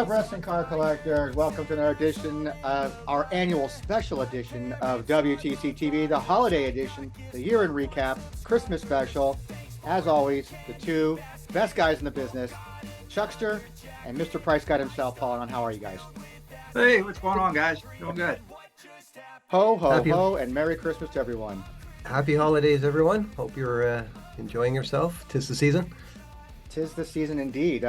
up, wrestling car collectors? Welcome to another edition of our annual special edition of WTCtv, the holiday edition, the year-end recap, Christmas special. As always, the two best guys in the business, Chuckster and Mr. Price Guide himself, Paul. And how are you guys? Hey, what's going on, guys? Doing good. Ho, ho, ho, and Merry Christmas to everyone. Happy holidays, everyone. Hope you're enjoying yourself. 'Tis the season. 'Tis the season indeed.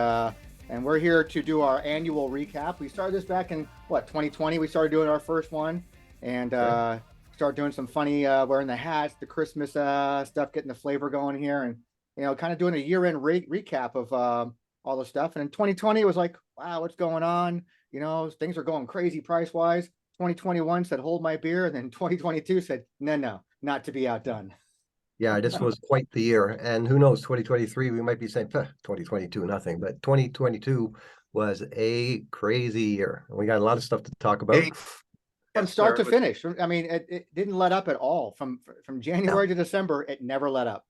And we're here to do our annual recap. We started this back in, 2020? We started doing our first one and started doing some funny wearing the hats, the Christmas stuff, getting the flavor going here, and, kind of doing a year-end recap of all the stuff. And in 2020, it was like, wow, what's going on? Things are going crazy price-wise. 2021 said, hold my beer. And then 2022 said, no, not to be outdone. Yeah, this was quite the year. And who knows, 2023, we might be saying 2022, nothing. But 2022 was a crazy year. We got a lot of stuff to talk about. From start to finish. I mean, it didn't let up at all. From January to December, it never let up.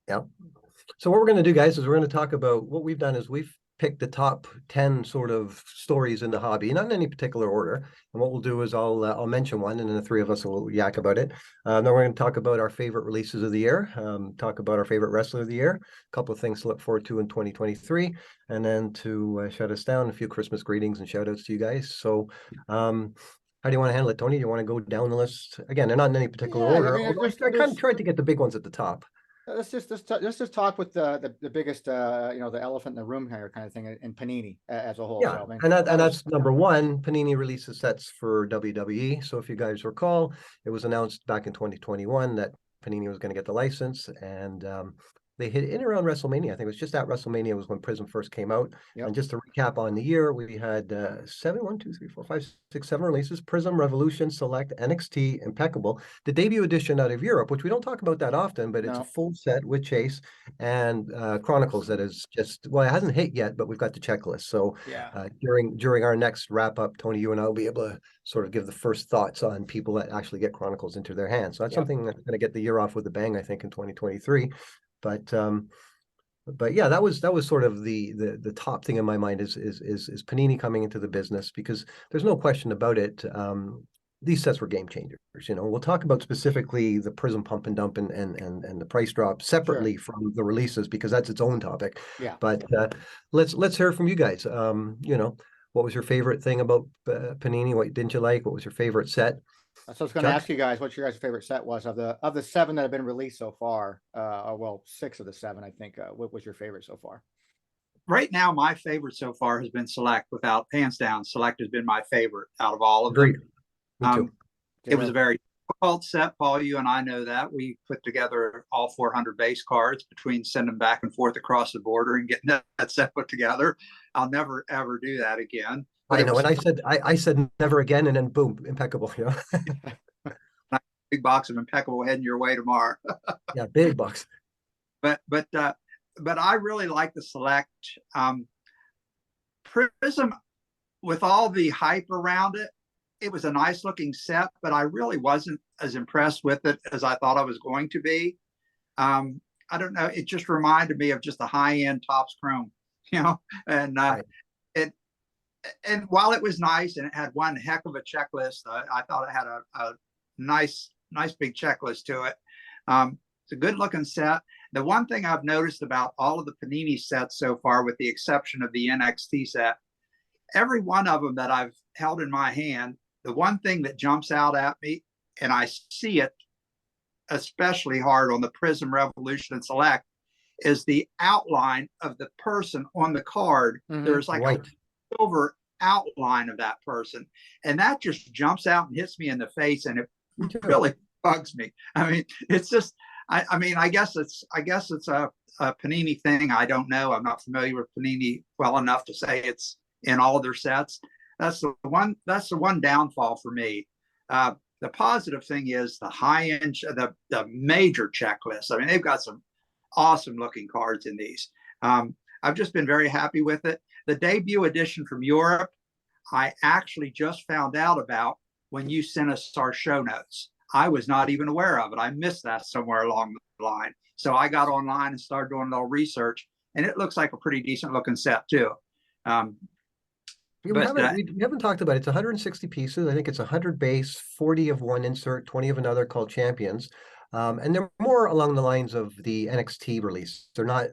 Yeah. So what we're going to do, guys, is we're going to talk about what we've done is we've picked the top 10 sort of stories in the hobby, not in any particular order. And what we'll do is I'll mention one, and then the three of us will yak about it. Then we're going to talk about our favorite releases of the year, talk about our favorite wrestler of the year, a couple of things to look forward to in 2023, and then to shut us down, a few Christmas greetings and shout outs to you guys. So how do you want to handle it, Tony? Do you want to go down the list? Again, they're not in any particular order. I kind of tried to get the big ones at the top. Let's just talk with the biggest the elephant in the room here kind of thing in Panini as a whole. Yeah, so, and that's number one. Panini releases sets for WWE. So if you guys recall, it was announced back in 2021 that Panini was going to get the license, and they hit in around WrestleMania. I think it was just at WrestleMania was when Prizm first came out. Yep. And just to recap on the year, we had 7 releases: Prizm, Revolution, Select, NXT, Impeccable, the debut edition out of Europe, which we don't talk about that often, but it's a full set with Chase, and Chronicles that is just, well, it hasn't hit yet, but we've got the checklist. So during our next wrap up, Tony, you and I will be able to sort of give the first thoughts on people that actually get Chronicles into their hands. So that's something that's going to get the year off with a bang, I think, in 2023. But yeah, that was sort of the top thing in my mind is Panini coming into the business, because there's no question about it. These sets were game changers. We'll talk about specifically the Prizm pump and dump and the price drop separately from the releases, because that's its own topic. Yeah. But let's hear from you guys. What was your favorite thing about Panini? What didn't you like? What was your favorite set? So I was going to ask you guys what your guys' favorite set was of the 7 that have been released so far. 6 of the 7, I think. What was your favorite so far? Right now, my favorite so far has been Select. Without hands down, Select has been my favorite out of all of them. Me too. It was a very difficult set, Paul. You and I know that. We put together all 400 base cards between sending back and forth across the border and getting that set put together. I'll never ever do that again. I know, and I said never again, and then boom, Impeccable. Big box of Impeccable heading your way tomorrow. Yeah, big box. But I really like the Select. Prizm, with all the hype around it, it was a nice looking set, but I really wasn't as impressed with it as I thought I was going to be. I don't know. It just reminded me of just a high end Topps Chrome, and right. And while it was nice and it had one heck of a checklist, I thought it had a nice big checklist to it. It's a good looking set. The one thing I've noticed about all of the Panini sets so far, with the exception of the NXT set, every one of them that I've held in my hand, the one thing that jumps out at me, and I see it especially hard on the Prizm, Revolution, and Select, is the outline of the person on the card. Mm-hmm. There's like a silver outline of that person, and that just jumps out and hits me in the face, and it really bugs me. I mean, it's just I guess it's a Panini thing. I don't know. I'm not familiar with Panini well enough to say it's in all of their sets. That's the one downfall for me. The positive thing is the high end, the major checklist. I mean, they've got some awesome looking cards in these. I've just been very happy with it. The debut edition from Europe, I actually just found out about when you sent us our show notes. I was not even aware of it. I missed that somewhere along the line. So I got online and started doing a little research, and it looks like a pretty decent looking set too. We But haven't talked about it. It's 160 pieces. I think it's 100 base, 40 of one insert, 20 of another, called Champions. And they're more along the lines of the NXT release. They're not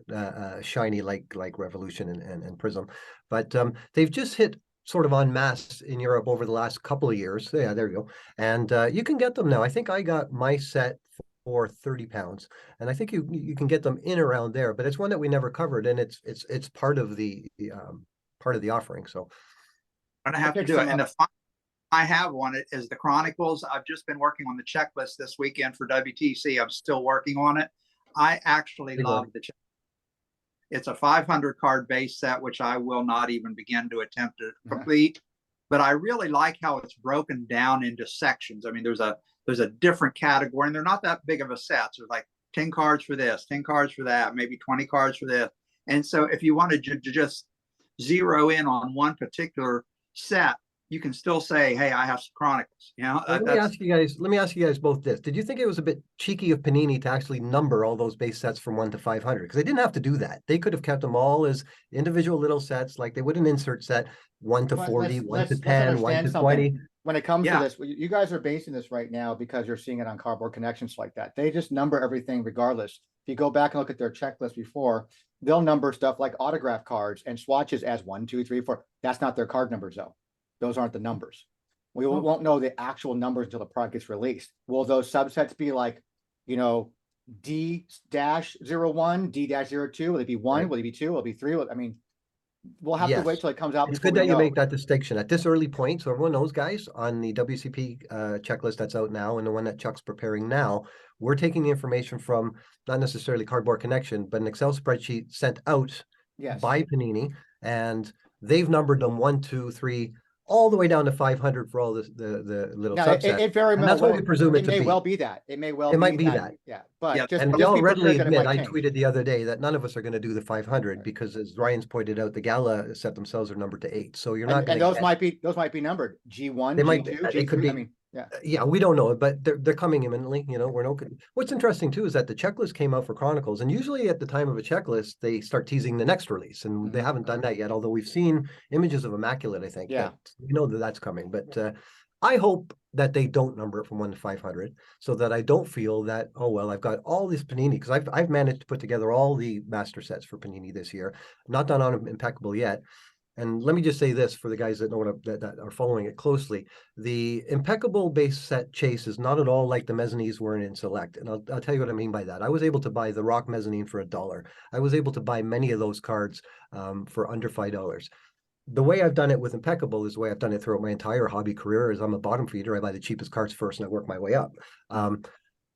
shiny like Revolution and Prism, but they've just hit sort of en masse in Europe over the last couple of years. Yeah, there you go. And you can get them now. I think I got my set for £30, and I think you can get them in around there. But it's one that we never covered, and it's part of the offering. So I'm gonna have to do it. And the I have one. It is the Chronicles. I've just been working on the checklist this weekend for WTC. I'm still working on it. I actually love the check. It's a 500 card base set, which I will not even begin to attempt to complete. But I really like how it's broken down into sections. I mean, there's a different category, and they're not that big of a set. So like 10 cards for this, 10 cards for that, maybe 20 cards for this. And so if you wanted to just zero in on one particular set, you can still say, hey, I have some Chronicles. You know, let me ask you guys both this. Did you think it was a bit cheeky of Panini to actually number all those base sets from 1 to 500? Because they didn't have to do that. They could have kept them all as individual little sets, like they would an insert set, 1 to 40, 1 to 10, 1 to 20. When it comes to this, you guys are basing this right now because you're seeing it on Cardboard Connections like that. They just number everything regardless. If you go back and look at their checklist before, they'll number stuff like autograph cards and swatches as 1, 2, 3, 4. That's not their card numbers though. Those aren't the numbers. We won't know the actual numbers until the product gets released. Will those subsets be like, you know, D-01, D-02? Will it be 1? Right. Will it be 2? Will it be 3? I mean, we'll have to wait till it comes out. It's good that you make that distinction at this early point. So everyone knows, guys, on the WCP checklist that's out now and the one that Chuck's preparing now, we're taking the information from not necessarily Cardboard Connection, but an Excel spreadsheet sent out by Panini, and they've numbered them 1, 2, 3, all the way down to 500 for all the little subsets. It very well, that's what we presume it to be. It may well be that. It may well. It might be that. Yeah, but just, and we all readily admit. I tweeted the other day that none of us are going to do the 500 because, as Ryan's pointed out, the Gala set themselves are numbered to 8. So you're not. And those might be numbered G1. They might. G2, It could be. I mean, yeah, we don't know, but they're coming imminently. You know, we're no. What's interesting too is that the checklist came out for Chronicles, and usually at the time of a checklist, they start teasing the next release, and they haven't done that yet. Although we've seen images of Immaculate, I think. Yeah, we know that that's coming, but I hope that they don't number it from 1 to 500, so that I don't feel that, oh well, I've got all this Panini, because I've managed to put together all the master sets for Panini this year, not done on Impeccable yet. And let me just say this for the guys that know that are following it closely. The Impeccable base set chase is not at all like the mezzanines were in Select. And I'll tell you what I mean by that. I was able to buy the Rock mezzanine for $1. I was able to buy many of those cards for under $5. The way I've done it with Impeccable is the way I've done it throughout my entire hobby career. Is I'm a bottom feeder. I buy the cheapest cards first and I work my way up.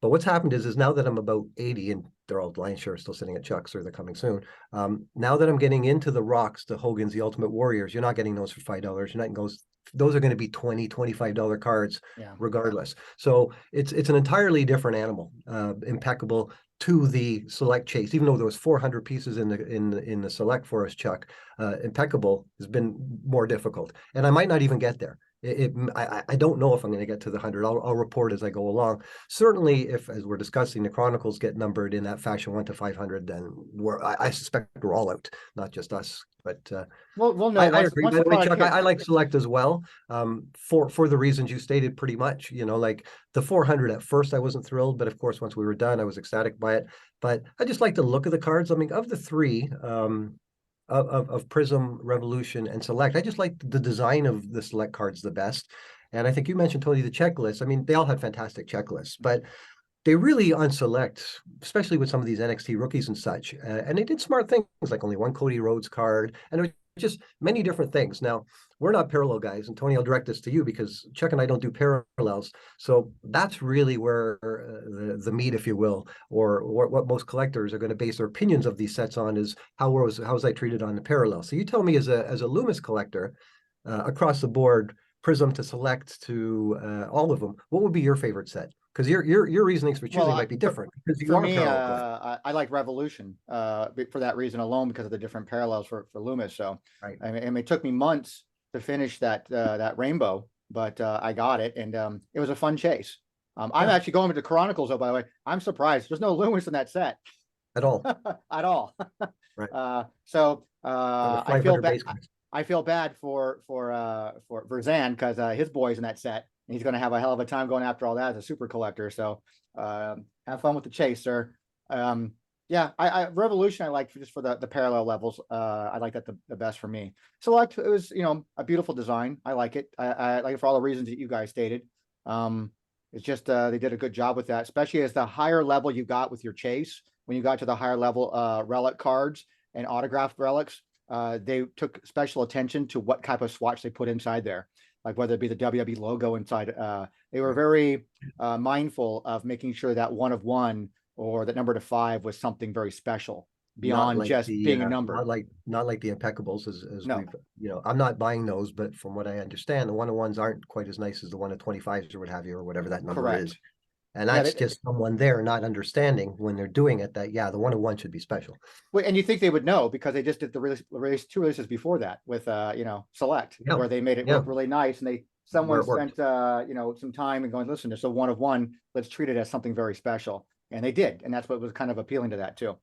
But what's happened is now that I'm about 80, and they're all lion's share still sitting at Chuckster, they're coming soon. Now that I'm getting into the Rocks, the Hogans, the Ultimate Warriors, you're not getting those for $5. You're not those are going to be $20, $25 cards regardless. So it's an entirely different animal, Impeccable to the Select chase. Even though there was 400 pieces in the Select for us, Chuck, Impeccable has been more difficult, and I might not even get there. I don't know if I'm going to get to the 100. I'll report as I go along. Certainly, if, as we're discussing, the Chronicles get numbered in that fashion 1 to 500, then I suspect we're all out, not just us. But we'll know. I agree. By the way, Chuck, I like Select as well, for the reasons you stated pretty much. You know, like the 400 at first, I wasn't thrilled, but of course, once we were done, I was ecstatic by it. But I just like the look of the cards. I mean, of the three, of Prism, Revolution, and Select, I just like the design of the Select cards the best. And I think you mentioned, Tony, the checklist. I mean, they all had fantastic checklists, but they really on Select, especially with some of these NXT rookies and such, and they did smart things, like only one Cody Rhodes card, and there were just many different things. Now, we're not parallel guys, and Tony, I'll direct this to you because Chuck and I don't do parallels. So that's really where the meat, if you will, or what most collectors are going to base their opinions of these sets on is how was I treated on the parallel. So you tell me, as a Loomis collector, across the board, Prism to Select to all of them, what would be your favorite set? Because your reasonings for choosing might be different. For me, I like Revolution for that reason alone, because of the different parallels for Loomis. So, I mean, it took me months to finish that rainbow, but I got it, and it was a fun chase. I'm actually going with the Chronicles, though. By the way, I'm surprised there's no Loomis in that set at all. At all. Right. I feel bad. I feel bad for Verzan because his boy's in that set, and he's going to have a hell of a time going after all that as a super collector. So have fun with the chase, sir. Yeah, I Revolution I like just for the parallel levels. I like that the best for me. Select, it was, you know, a beautiful design. I like it. I like it for all the reasons that you guys stated. It's just they did a good job with that, especially as the higher level you got with your chase. When you got to the higher level relic cards and autographed relics, they took special attention to what type of swatch they put inside there, like whether it be the WWE logo inside. They were very mindful of making sure that 1 of 1 or that number to 5 was something very special beyond just being a number. Not like the Impeccables, as No. we've, you know, I'm not buying those, but from what I understand, the 1 of 1s aren't quite as nice as the 1 of 25s or what have you, or whatever that number Correct. is. And that's just someone there not understanding when they're doing it that, yeah, the 1 of 1 should be special. Well, and you think they would know because they just did the release 2 releases before that with you know, Select, where they made it look really nice, and someone spent you know, some time and going, listen, it's a 1 of 1, let's treat it as something very special. And they did, and that's what was kind of appealing to that too.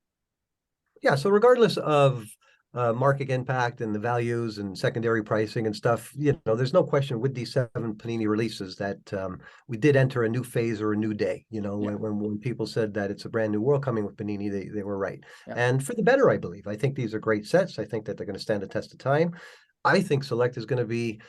Yeah, so regardless of market impact and the values and secondary pricing and stuff, you know, there's no question with these 7 Panini releases that we did enter a new phase or a new day. You know, when people said that it's a brand new world coming with Panini, they were right. And for the better, I believe. I think these are great sets. I think that they're going to stand the test of time. I think Select is going to be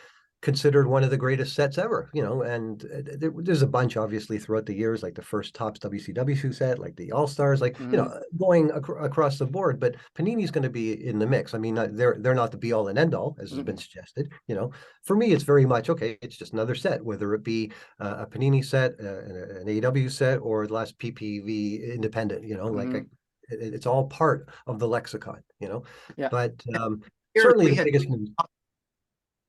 considered one of the greatest sets ever, you know, and there's a bunch obviously throughout the years, like the first Topps WCW set, like the All Stars, like, you know, going across the board, but Panini's going to be in the mix. I mean, they're not the be all and end all, as has been suggested, you know. For me, it's very much, okay, it's just another set, whether it be a Panini set, an AEW set, or the last PPV independent, you know, like it's all part of the lexicon, you know. But certainly the biggest news.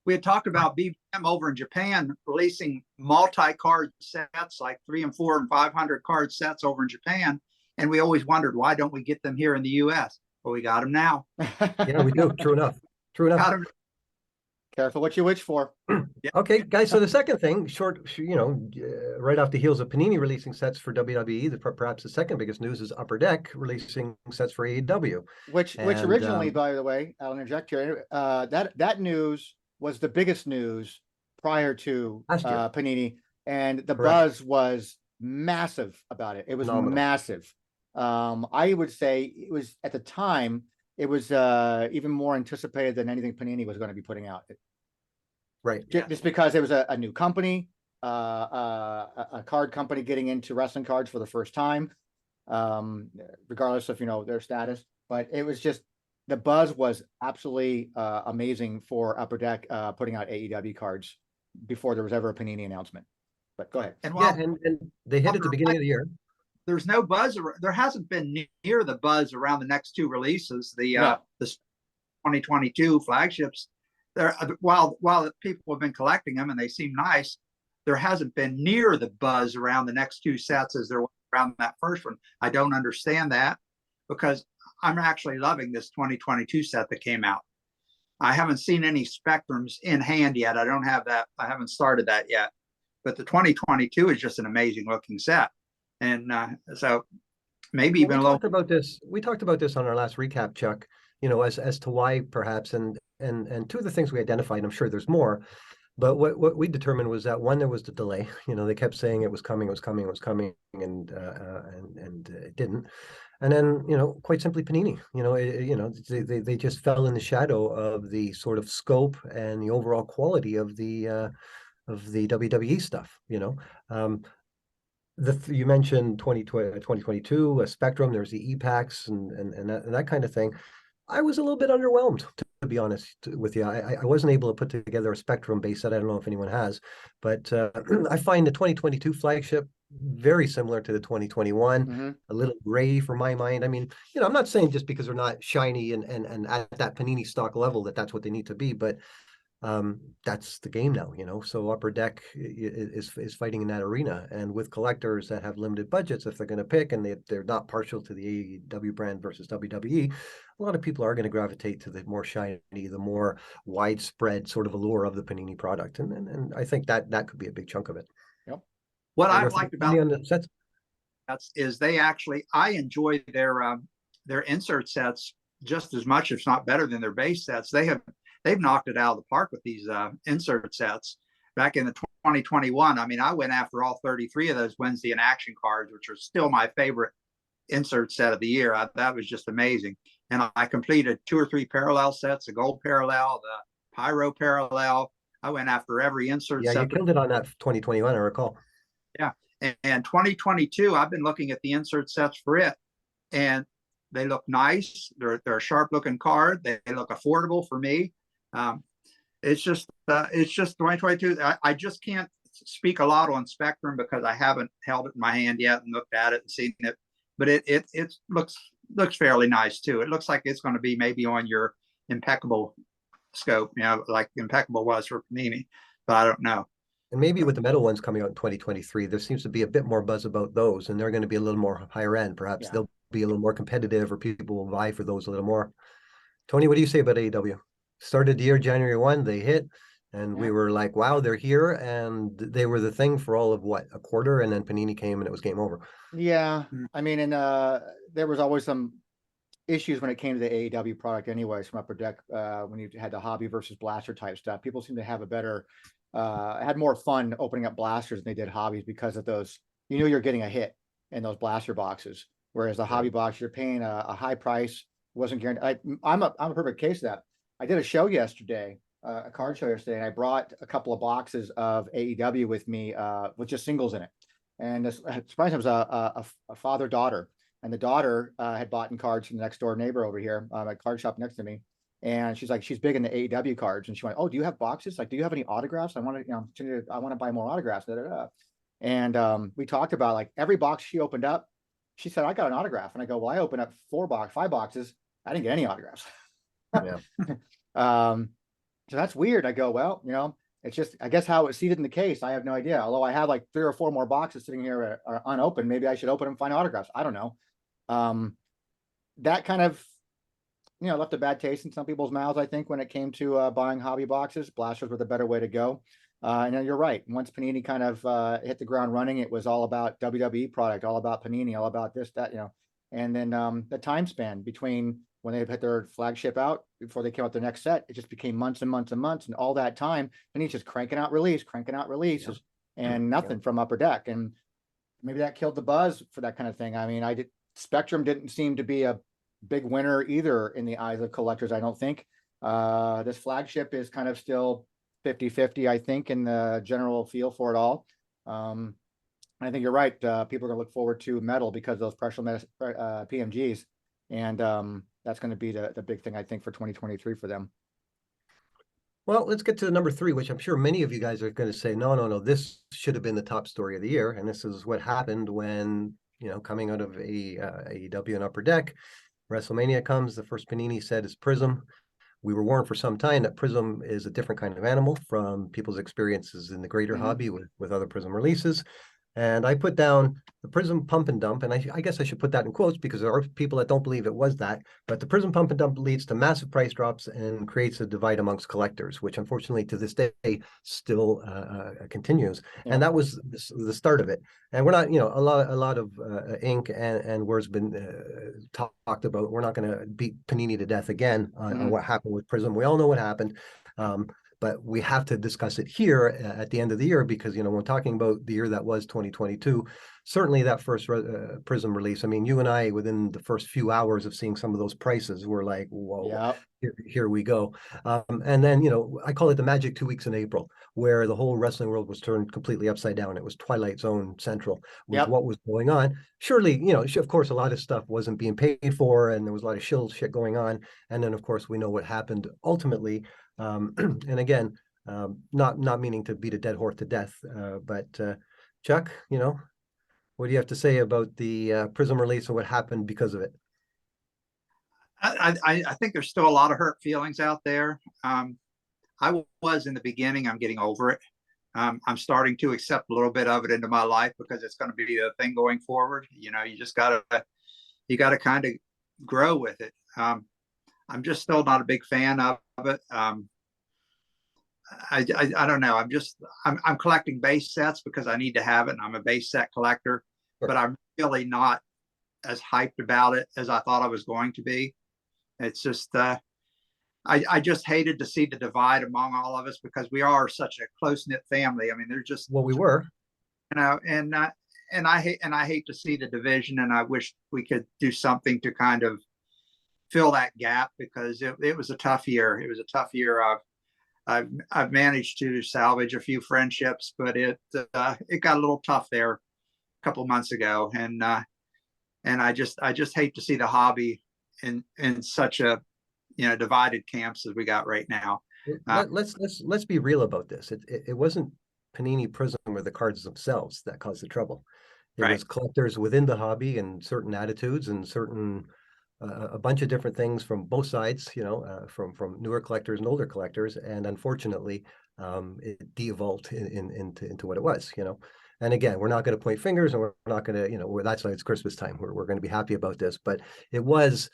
We had talked about BBM over in Japan releasing multi-card sets, like 300 and 400 and 500 card sets over in Japan. And we always wondered, why don't we get them here in the US? Well, we got them now. Yeah, we do. True enough. True enough. Careful what you wish for. Okay, guys. So the second thing, you know, right off the heels of Panini releasing sets for WWE, perhaps the second biggest news is Upper Deck releasing sets for AEW. Which originally, by the way, I'll interject here, that news was the biggest news prior to Panini, and the buzz was massive about it. It was massive. I would say it was, at the time, it was even more anticipated than anything Panini was going to be putting out. Right. Just because it was a new company, a card company getting into wrestling cards for the first time, regardless of, you know, their status. But it was just, the buzz was absolutely amazing for Upper Deck putting out AEW cards before there was ever a Panini announcement. But go ahead. And and they hit at the beginning of the year. There's no buzz. There hasn't been near the buzz around the next 2 releases. The 2022 flagships. There, while people have been collecting them and they seem nice, there hasn't been near the buzz around the next 2 sets as there was around that first one. I don't understand that, because I'm actually loving this 2022 set that came out. I haven't seen any Spectrums in hand yet. I don't have that. I haven't started that yet. But the 2022 is just an amazing looking set. And so maybe even we talked about this on our last recap, Chuck, you know, as to why perhaps, and 2 of the things we identified, I'm sure there's more, but what we determined was that, one, there was the delay. You know, they kept saying it was coming, and it didn't. And then, you know, quite simply Panini, you know, they just fell in the shadow of the sort of scope and the overall quality of the WWE stuff, you know. You mentioned 2022 Spectrum, there's the epacks and that kind of thing. I was a little bit underwhelmed, to be honest with you. I wasn't able to put together a Spectrum base set. I don't know if anyone has, but I find the 2022 flagship very similar to the 2021, a little gray for my mind. I mean, you know, I'm not saying just because they're not shiny and at that Panini stock level that's what they need to be, but that's the game now, you know. So Upper Deck is fighting in that arena, and with collectors that have limited budgets, if they're going to pick and they're not partial to the AEW brand versus WWE, a lot of people are going to gravitate to the more shiny, the more widespread sort of allure of the Panini product, and I think that could be a big chunk of it. Yep. What I've liked about sets is they actually, I enjoy their insert sets just as much, if not better, than their base sets. they've knocked it out of the park with these insert sets. Back in the 2021, I mean, I went after all 33 of those Wednesday in action cards, which are still my favorite insert set of the year. That was just amazing. And I completed 2 or 3 parallel sets, the gold parallel, the pyro parallel. I went after every insert Yeah, set. you killed it on that 2021, I recall. Yeah. And 2022, I've been looking at the insert sets for it, and they look nice. They're a sharp looking card. They look affordable for me. It's just 2022. I just can't speak a lot on Spectrum because I haven't held it in my hand yet and looked at it and seen it. But it looks fairly nice too. It looks like it's going to be maybe on your Impeccable scope, you know, like Impeccable was for Panini. But I don't know. And maybe with the metal ones coming out in 2023, there seems to be a bit more buzz about those, and they're going to be a little more higher end. Perhaps they'll be a little more competitive, or people will vie for those a little more. Tony, what do you say about AEW? Started the year January 1, they hit, and we were like, wow, they're here, and they were the thing for all of what, a quarter, and then Panini came and it was game over. Yeah, I mean, and there was always some issues when it came to the AEW product anyways from Upper Deck, when you had the hobby versus blaster type stuff. People seem to have a better had more fun opening up blasters than they did hobbies because of those. You knew you're getting a hit in those blaster boxes, whereas the hobby box, you're paying a high price, wasn't guaranteed. I'm a perfect case of that. I did a show yesterday, a card show yesterday, and I brought a couple of boxes of AEW with me, with just singles in it. And this surprisingly, it was a father-daughter, and the daughter had bought in cards from the next door neighbor over here, a card shop next to me. And she's like, she's big in the AEW cards, and she went, "Oh, do you have boxes? Like, do you have any autographs? I want to, I want to buy more autographs." Da, da, da. And we talked about like every box she opened up. She said, "I got an autograph," and I go, "Well, I opened up 5 boxes. I didn't get any autographs." Yeah. So that's weird. I go, well, it's just, I guess, how it's seated in the case. I have no idea. Although I have like 3 or 4 more boxes sitting here are unopened. Maybe I should open them and find autographs. I don't know. That kind of, left a bad taste in some people's mouths, I think, when it came to buying hobby boxes. Blasters were the better way to go. And you're right. Once Panini kind of hit the ground running, it was all about WWE product, all about Panini, all about this, that, and then the time span between when they put their flagship out before they came out their next set, it just became months and months and months. And all that time, Panini's just cranking out releases and nothing from Upper Deck. And maybe that killed the buzz for that kind of thing. I mean, Spectrum didn't seem to be a big winner either in the eyes of collectors, I don't think. This flagship is kind of still 50-50, I think, in the general feel for it all. I think you're right. People are going to look forward to metal because of those precious PMGs. And that's going to be the big thing, I think, for 2023 for them. Well, let's get to number 3, which I'm sure many of you guys are going to say, no, this should have been the top story of the year. And this is what happened when, coming out of AEW and Upper Deck, WrestleMania comes. The first Panini set is Prizm. We were warned for some time that Prizm is a different kind of animal from people's experiences in the greater hobby with other Prizm releases. And I put down the Prizm pump and dump, and I guess I should put that in quotes because there are people that don't believe it was that. But the Prizm pump and dump leads to massive price drops and creates a divide amongst collectors, which unfortunately to this day still continues. Yeah. And that was the start of it. And we're not, a lot of ink and words been talked about. We're not going to beat Panini to death again on what happened with Prizm. We all know what happened. But we have to discuss it here at the end of the year because, when talking about the year that was 2022, certainly that first Prizm release, I mean, you and I, within the first few hours of seeing some of those prices, were like, whoa, here we go. And then, I call it the magic 2 weeks in April, where the whole wrestling world was turned completely upside down. It was Twilight Zone central with what was going on. Surely, of course, a lot of stuff wasn't being paid for and there was a lot of shill shit going on. And then, of course, we know what happened ultimately. And again, not meaning to beat a dead horse to death, but Chuck, what do you have to say about the Prizm release and what happened because of it? I think there's still a lot of hurt feelings out there. I was in the beginning. I'm getting over it. I'm starting to accept a little bit of it into my life because it's going to be a thing going forward. You just gotta kind of grow with it. I'm just still not a big fan of it. I don't know. I'm collecting base sets because I need to have it, and I'm a base set collector. Sure. But I'm really not as hyped about it as I thought I was going to be. It's just I just hated to see the divide among all of us because we are such a close knit family. I mean, they're just, Well, we were. you know, and I hate to see the division, and I wish we could do something to kind of fill that gap because it was a tough year. It was a tough year. I've managed to salvage a few friendships, but it got a little tough there a couple of months ago, and I just hate to see the hobby in such a, you know, divided camps as we got right now. Let's be real about this. It wasn't Panini Prizm or the cards themselves that caused the trouble. It Right. was collectors within the hobby and certain attitudes and certain a bunch of different things from both sides, you know, from newer collectors and older collectors, and unfortunately, it de-evolved into what it was, you know. And again, we're not going to point fingers, and we're not going to, you know, that's why it's Christmas time. We're going to be happy about this, but it was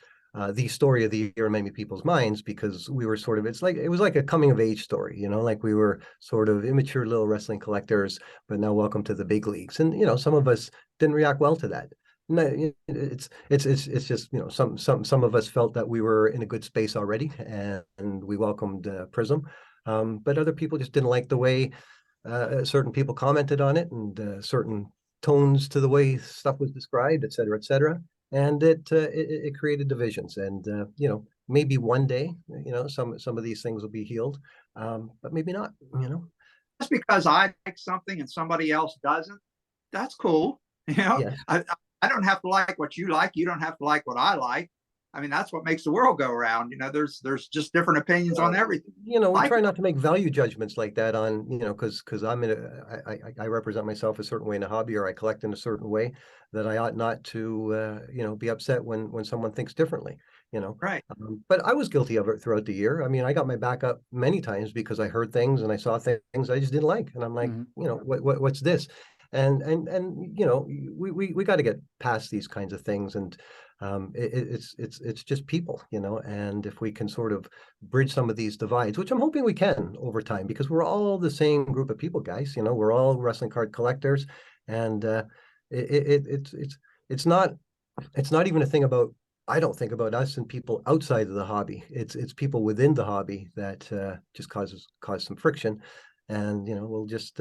the story of the year in many people's minds because we were sort of, it was like a coming of age story, you know, like we were sort of immature little wrestling collectors, but now welcome to the big leagues. And, you know, some of us didn't react well to that. No, it's just, you know, some of us felt that we were in a good space already, and we welcomed Prism, but other people just didn't like the way certain people commented on it, and certain tones to the way stuff was described, et cetera, and it created divisions. And you know, maybe one day, you know, some of these things will be healed, but maybe not. You know, Just because I like something and somebody else doesn't, that's cool. You know, yes. I don't have to like what you like. You don't have to like what I like. I mean, that's what makes the world go around. You know, there's just different opinions on everything. You know, we Like, try not to make value judgments like that on, you know, because I'm I represent myself a certain way in a hobby, or I collect in a certain way, that I ought not to, you know, be upset when someone thinks differently, you know. right. But I was guilty of it throughout the year. I mean, I got my back up many times because I heard things and I saw things I just didn't like, and I'm like, you know, what's this? And you know, we got to get past these kinds of things, and it's just people, you know. And if we can sort of bridge some of these divides, which I'm hoping we can over time, because we're all the same group of people, guys. You know, we're all wrestling card collectors, and it's not even a thing about. I don't think about us and people outside of the hobby. It's people within the hobby that just cause some friction, and you know, we'll just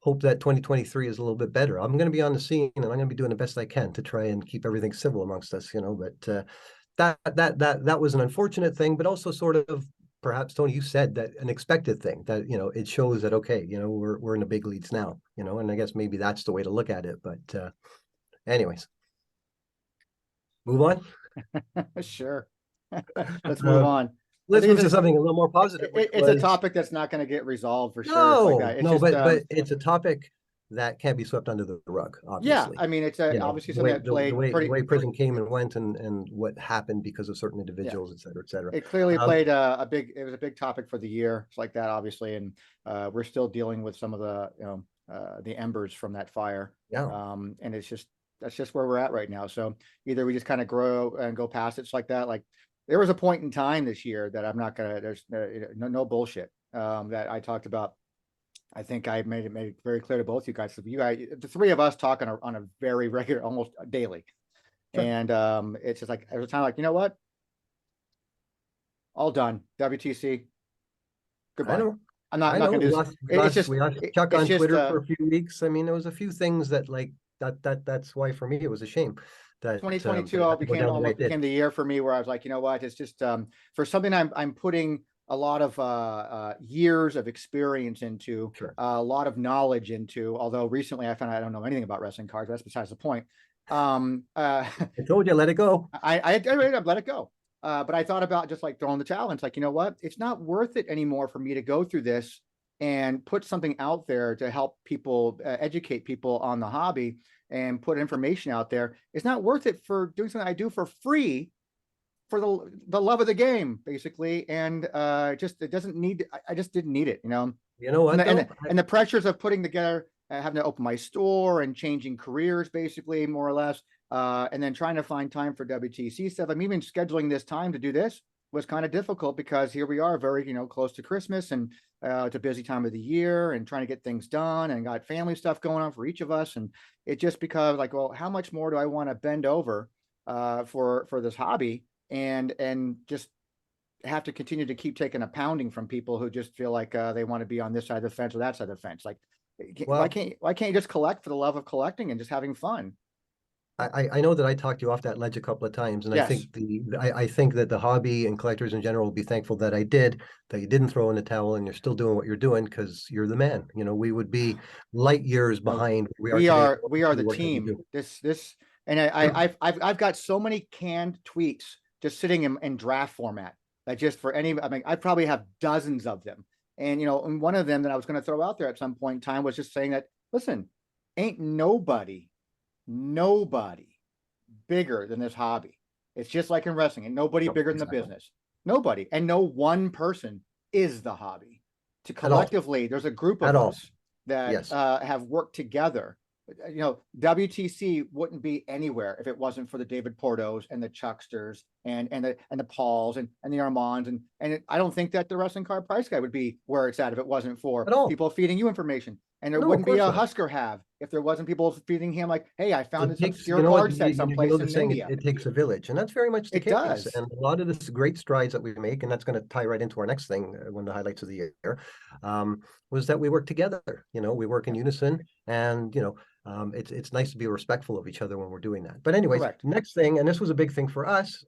hope that 2023 is a little bit better. I'm going to be on the scene, and I'm going to be doing the best I can to try and keep everything civil amongst us, you know. But that was an unfortunate thing, but also sort of, perhaps, Tony, you said that an expected thing, that, you know, it shows that, okay, you know, we're in the big leagues now, you know, and I guess maybe that's the way to look at it. But anyways, move on. Sure. Let's move on. Let's move to something a little more positive. It's a topic that's not going to get resolved for sure. But it's a topic that can't be swept under the rug, obviously. Yeah, I mean, it's obviously the way, something that played the way Prism came and went, and what happened because of certain individuals, et cetera, et cetera. It clearly played it was a big topic for the year. It's like that, obviously, and we're still dealing with some of the, you know, the embers from that fire. Yeah. And that's just where we're at right now. So either we just kind of grow and go past it. It's like that. Like, there was a point in time this year that I'm not gonna. There's no bullshit that I talked about. I think I made it very clear to both you guys. So you guys, the three of us, talk on a very regular, almost daily, sure. And it's just like every time, like, you know what, all done. WTC, goodbye. I'm not gonna do this. We lost Chuck on Twitter for a few weeks. I mean, there was a few things that, like, that's why for me it was a shame. That 2022 became the year for me where I was like, you know what, it's just for something I'm putting a lot of years of experience into, sure. A lot of knowledge into, although recently I found I don't know anything about wrestling cards. That's besides the point. I told you, let it go. I let it go. But I thought about just like throwing the challenge, like, you know what, it's not worth it anymore for me to go through this and put something out there to help people, educate people on the hobby and put information out there. It's not worth it for doing something I do for free for the love of the game, basically. And just, it doesn't need, I just didn't need it, you know. You know what? And the pressures of putting together, having to open my store and changing careers, basically, more or less, and then trying to find time for WTC stuff. I'm even scheduling this time to do this was kind of difficult because here we are, very, you know, close to Christmas, and it's a busy time of the year, and trying to get things done, and got family stuff going on for each of us. And it just becomes like, well, how much more do I want to bend over for this hobby and just have to continue to keep taking a pounding from people who just feel like they want to be on this side of the fence or that side of the fence. Like, Well, why can't you just collect for the love of collecting and just having fun? I know that I talked you off that ledge a couple of times, and I Yes. think I think that the hobby and collectors in general will be thankful that I did, that you didn't throw in the towel and you're still doing what you're doing because you're the man. You know, we would be light years No, behind where we are today. we are The the work that we team. do. And I've got so many canned tweets just sitting in draft format that just for any, I mean, I probably have dozens of them. And, you know, and one of them that I was going to throw out there at some point in time was just saying that, listen, ain't nobody bigger than this hobby. It's just like in wrestling, and nobody No, bigger than the exactly. business. Nobody, and no one person is the hobby. To At all. collectively, there's a group At of all. us that Yes. have worked together. You know, WTC wouldn't be anywhere if it wasn't for the David Portos and the Chucksters and the Pauls and the Armands I don't think that the Wrestling Card Price Guide would be where it's at if it wasn't for At all. people feeding you information. And there No, of wouldn't be course a not. Husker have if there wasn't people feeding him like, hey, I found It this takes, obscure you know what, card set you someplace know the in saying, India. it takes a village, and that's very much the It case. does. And a lot of this great strides that we make, and that's going to tie right into our next thing, one of the highlights of the year, was that we work together. You know, we work in unison, and you know, it's nice to be respectful of each other when we're doing that. But anyways, Correct. next thing, and this was a big thing for us,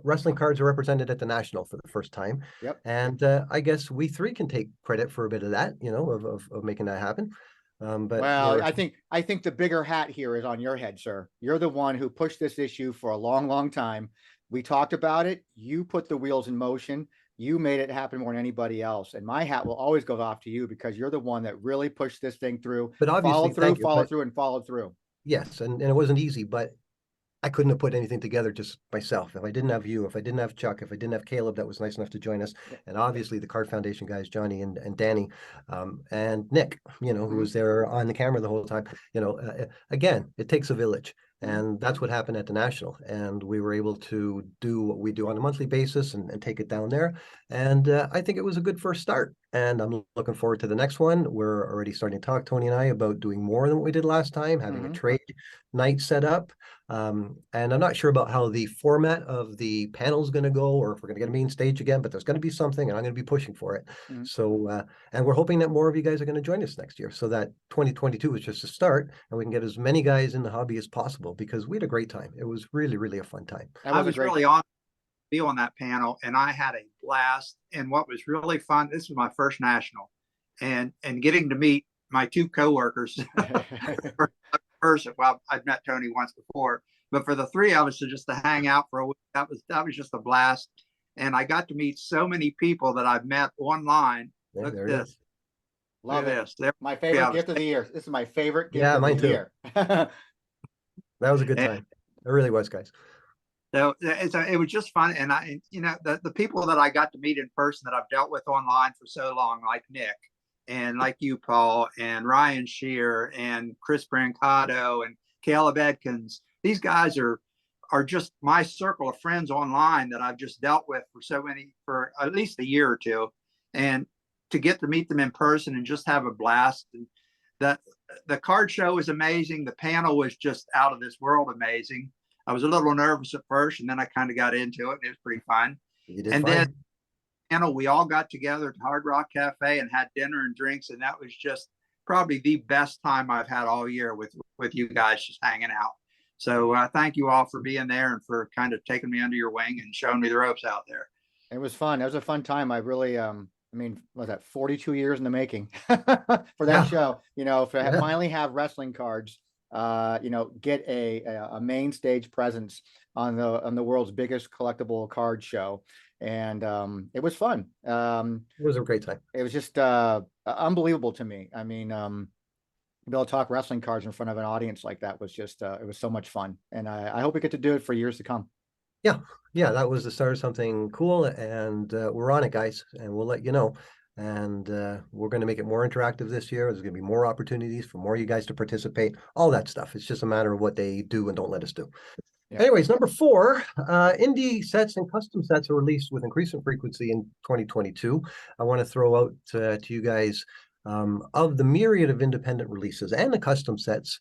wrestling cards are represented at the National for the first time. Yep. And I guess we three can take credit for a bit of that, you know, of making that happen. But Well, we're I think the bigger hat here is on your head, sir. You're the one who pushed this issue for a long, long time. We talked about it. You put the wheels in motion. You made it happen more than anybody else. And my hat will always go off to you because you're the one that really pushed this thing through, but obviously, thank you. followed But through, and followed through. yes, and it wasn't easy, but I couldn't have put anything together just myself. If I didn't have you, if I didn't have Chuck, if I didn't have Caleb, that was nice enough to join us, Yep. and obviously the Card Foundation guys, Johnny and Danny, and Nick, you know, who was there on the camera the whole time. You know, again, it takes a village. And that's what happened at the National. And we were able to do what we do on a monthly basis and take it down there. And I think it was a good first start. And I'm looking forward to the next one. We're already starting to talk, Tony and I, about doing more than what we did last time, having a trade night set up. And I'm not sure about how the format of the panel is going to go, or if we're going to get a main stage again, but there's going to be something, and I'm going to be pushing for it. So, and we're hoping that more of you guys are going to join us next year, so that 2022 is just a start, and we can get as many guys in the hobby as possible, because we had a great time. It was really, really a fun time. I was really honored to be on that panel, and I had a blast. And what was really fun, this was my first national, and getting to meet my two coworkers person. Well, I'd met Tony once before, but for the three of us to just to hang out for a week, that was just a blast. And I got to meet so many people that I've met online. Yeah, Look there at it this. is. Love Look at it. this. There, My favorite gift of the year. This is my favorite gift Yeah, of mine the too. year. That was a good time. It really was, guys. So it was just fun. And I, you know, the people that I got to meet in person that I've dealt with online for so long, like Nick and like you, Paul, and Ryan Shear and Chris Brancato and Caleb Edkins, these guys are just my circle of friends online that I've just dealt with for at least a year or two. And to get to meet them in person and just have a blast. And the card show was amazing. The panel was just out of this world amazing. I was a little nervous at first, and then I kind of got into it, and it was pretty fun. You did and fine. Then panel, we all got together at Hard Rock Cafe and had dinner and drinks, and that was just probably the best time I've had all year with you guys just hanging out. So thank you all for being there and for kind of taking me under your wing and showing me the ropes out there. It was fun. It was a fun time. I really, I mean, was that 42 years in the making for that show? You know, finally have wrestling cards, you know, get a main stage presence on the world's biggest collectible card show. And it was fun. It was a great time. It was just unbelievable to me. I mean, to be able to talk wrestling cards in front of an audience like that was just, it was so much fun. And I hope we get to do it for years to come. Yeah, that was the start of something cool, and we're on it, guys, and we'll let you know. And we're going to make it more interactive this year. There's going to be more opportunities for more of you guys to participate, all that stuff. It's just a matter of what they do and don't let us do. Yeah. Anyways, number 4, indie sets and custom sets are released with increasing frequency in 2022. I want to throw out to you guys, of the myriad of independent releases and the custom sets,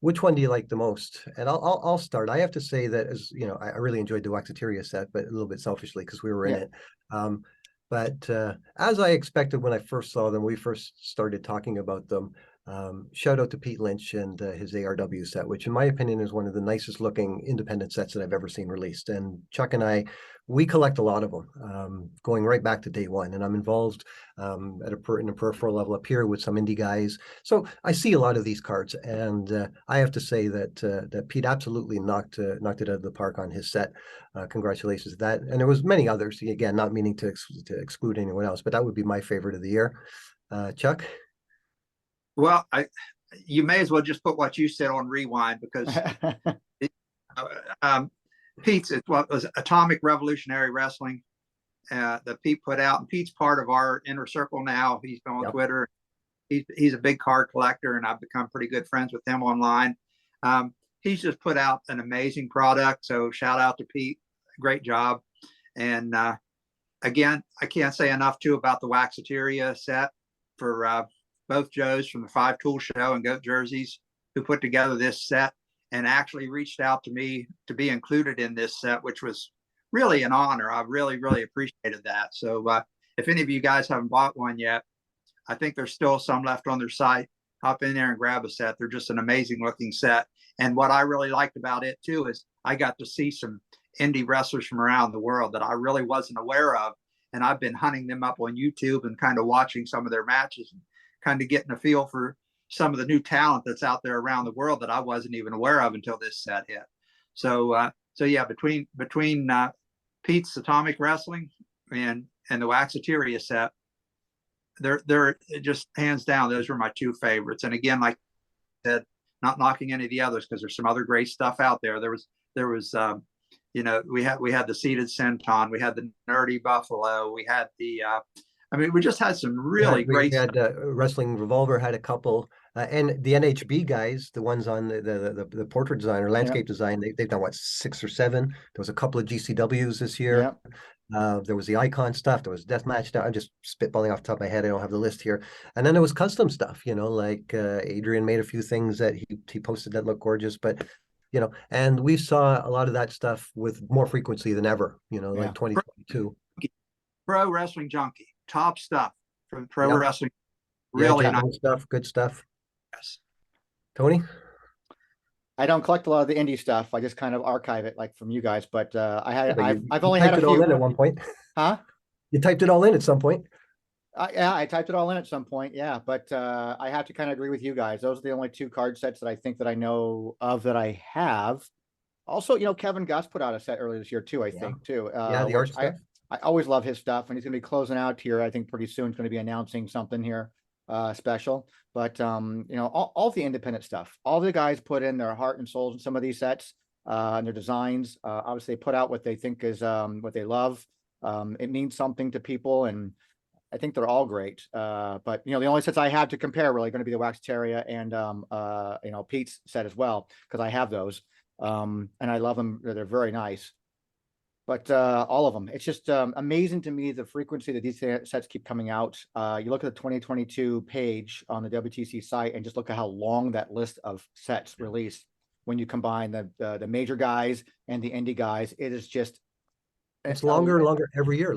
which one do you like the most? And I'll start. I have to say that, as you know, I really enjoyed the Waxateria set, but a little bit selfishly because we were in it. But as I expected when I first saw them, we first started talking about them. Shout out to Pete Lynch and his ARW set, which in my opinion is one of the nicest looking independent sets that I've ever seen released. And Chuck and I, we collect a lot of them, going right back to day one. And I'm involved in a peripheral level up here with some indie guys. So I see a lot of these cards, and I have to say that Pete absolutely knocked it out of the park on his set. Congratulations to that. And there was many others. Again, not meaning to exclude anyone else, but that would be my favorite of the year. Chuck? Well, you may as well just put what you said on rewind, because Pete's, it was Atomic Revolutionary Wrestling that Pete put out, and Pete's part of our inner circle now. He's on Twitter. He's a big card collector, and I've become pretty good friends with him online. He's just put out an amazing product, so shout out to Pete. Great job. And again, I can't say enough too about the Waxateria set for both Joes from the 5 Tool Show and Goat Jerseys, who put together this set and actually reached out to me to be included in this set, which was really an honor. I really, really appreciated that. So if any of you guys haven't bought one yet, I think there's still some left on their site. Hop in there and grab a set. They're just an amazing looking set. And what I really liked about it too is I got to see some indie wrestlers from around the world that I really wasn't aware of. And I've been hunting them up on YouTube and kind of watching some of their matches and kind of getting a feel for some of the new talent that's out there around the world that I wasn't even aware of until this set hit. So yeah, between Pete's Atomic Wrestling and the Waxateria set, they're just hands down, those were my 2 favorites. And again, like I said, not knocking any of the others, because there's some other great stuff out there. There was we had the Seated Centon, we had the Nerdy Buffalo, we had the we just had some really great. We had Wrestling Revolver had a couple, and the NHB guys, the ones on the portrait design or landscape design, they've done what, 6 or 7. There was a couple of GCWs this year. There was the Icon stuff. There was Deathmatch stuff. I'm just spitballing off the top of my head. I don't have the list here. And then there was custom stuff. Like Adrian made a few things that he posted that look gorgeous, but. And we saw a lot of that stuff with more frequency than ever. Like 2022. Pro Wrestling Junkie. Top stuff from Pro Wrestling. Really nice stuff. Good stuff. Yes. Tony? I don't collect a lot of the indie stuff. I just kind of archive it, like from you guys. But I've only had a few. All in at one point. Huh? You typed it all in at some point. Yeah, I typed it all in at some point. Yeah, but I have to kind of agree with you guys. Those are the only 2 card sets that I think that I know of that I have. Also, Kevin Gus put out a set earlier this year too. I think too. The art stuff. I always love his stuff, and he's going to be closing out here. I think pretty soon he's going to be announcing something here special. But all the independent stuff, all the guys put in their heart and souls in some of these sets and their designs. Obviously, they put out what they think is what they love. It means something to people, and I think they're all great. But the only sets I have to compare are really going to be the Waxateria and Pete's set as well, because I have those and I love them. They're very nice. But all of them, it's just amazing to me the frequency that these sets keep coming out. You look at the 2022 page on the WTC site and just look at how long that list of sets released when you combine the major guys and the indie guys. It is just it's longer and longer every year.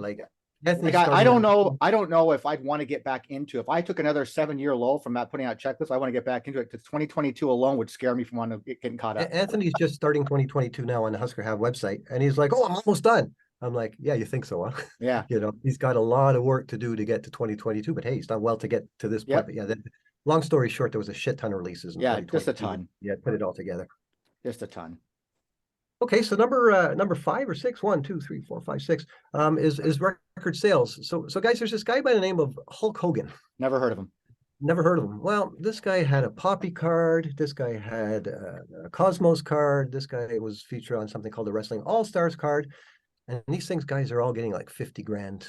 I don't know if I'd want to get back into. If I took another 7-year lull from not putting out checklists, I want to get back into it, because 2022 alone would scare me from wanting to getting caught up. Anthony's just starting 2022 now on the Husker Have website, and he's like, "Oh, I'm almost done." I'm like, "Yeah, you think so, huh?" Yeah. He's got a lot of work to do to get to 2022, but hey, he's done well to get to this point. But yeah, long story short, there was a shit ton of releases. Just a ton. Yeah, put it all together. Just a ton. Okay, so number 5 or 6, 1, 2, 3, 4, 5, 6, is record sales. So guys, there's this guy by the name of Hulk Hogan. Never heard of him. Never heard of him. Well, this guy had a Popy card. This guy had a Cosmos card. This guy was featured on something called the Wrestling All Stars card. And these things, guys, are all getting like 50 grand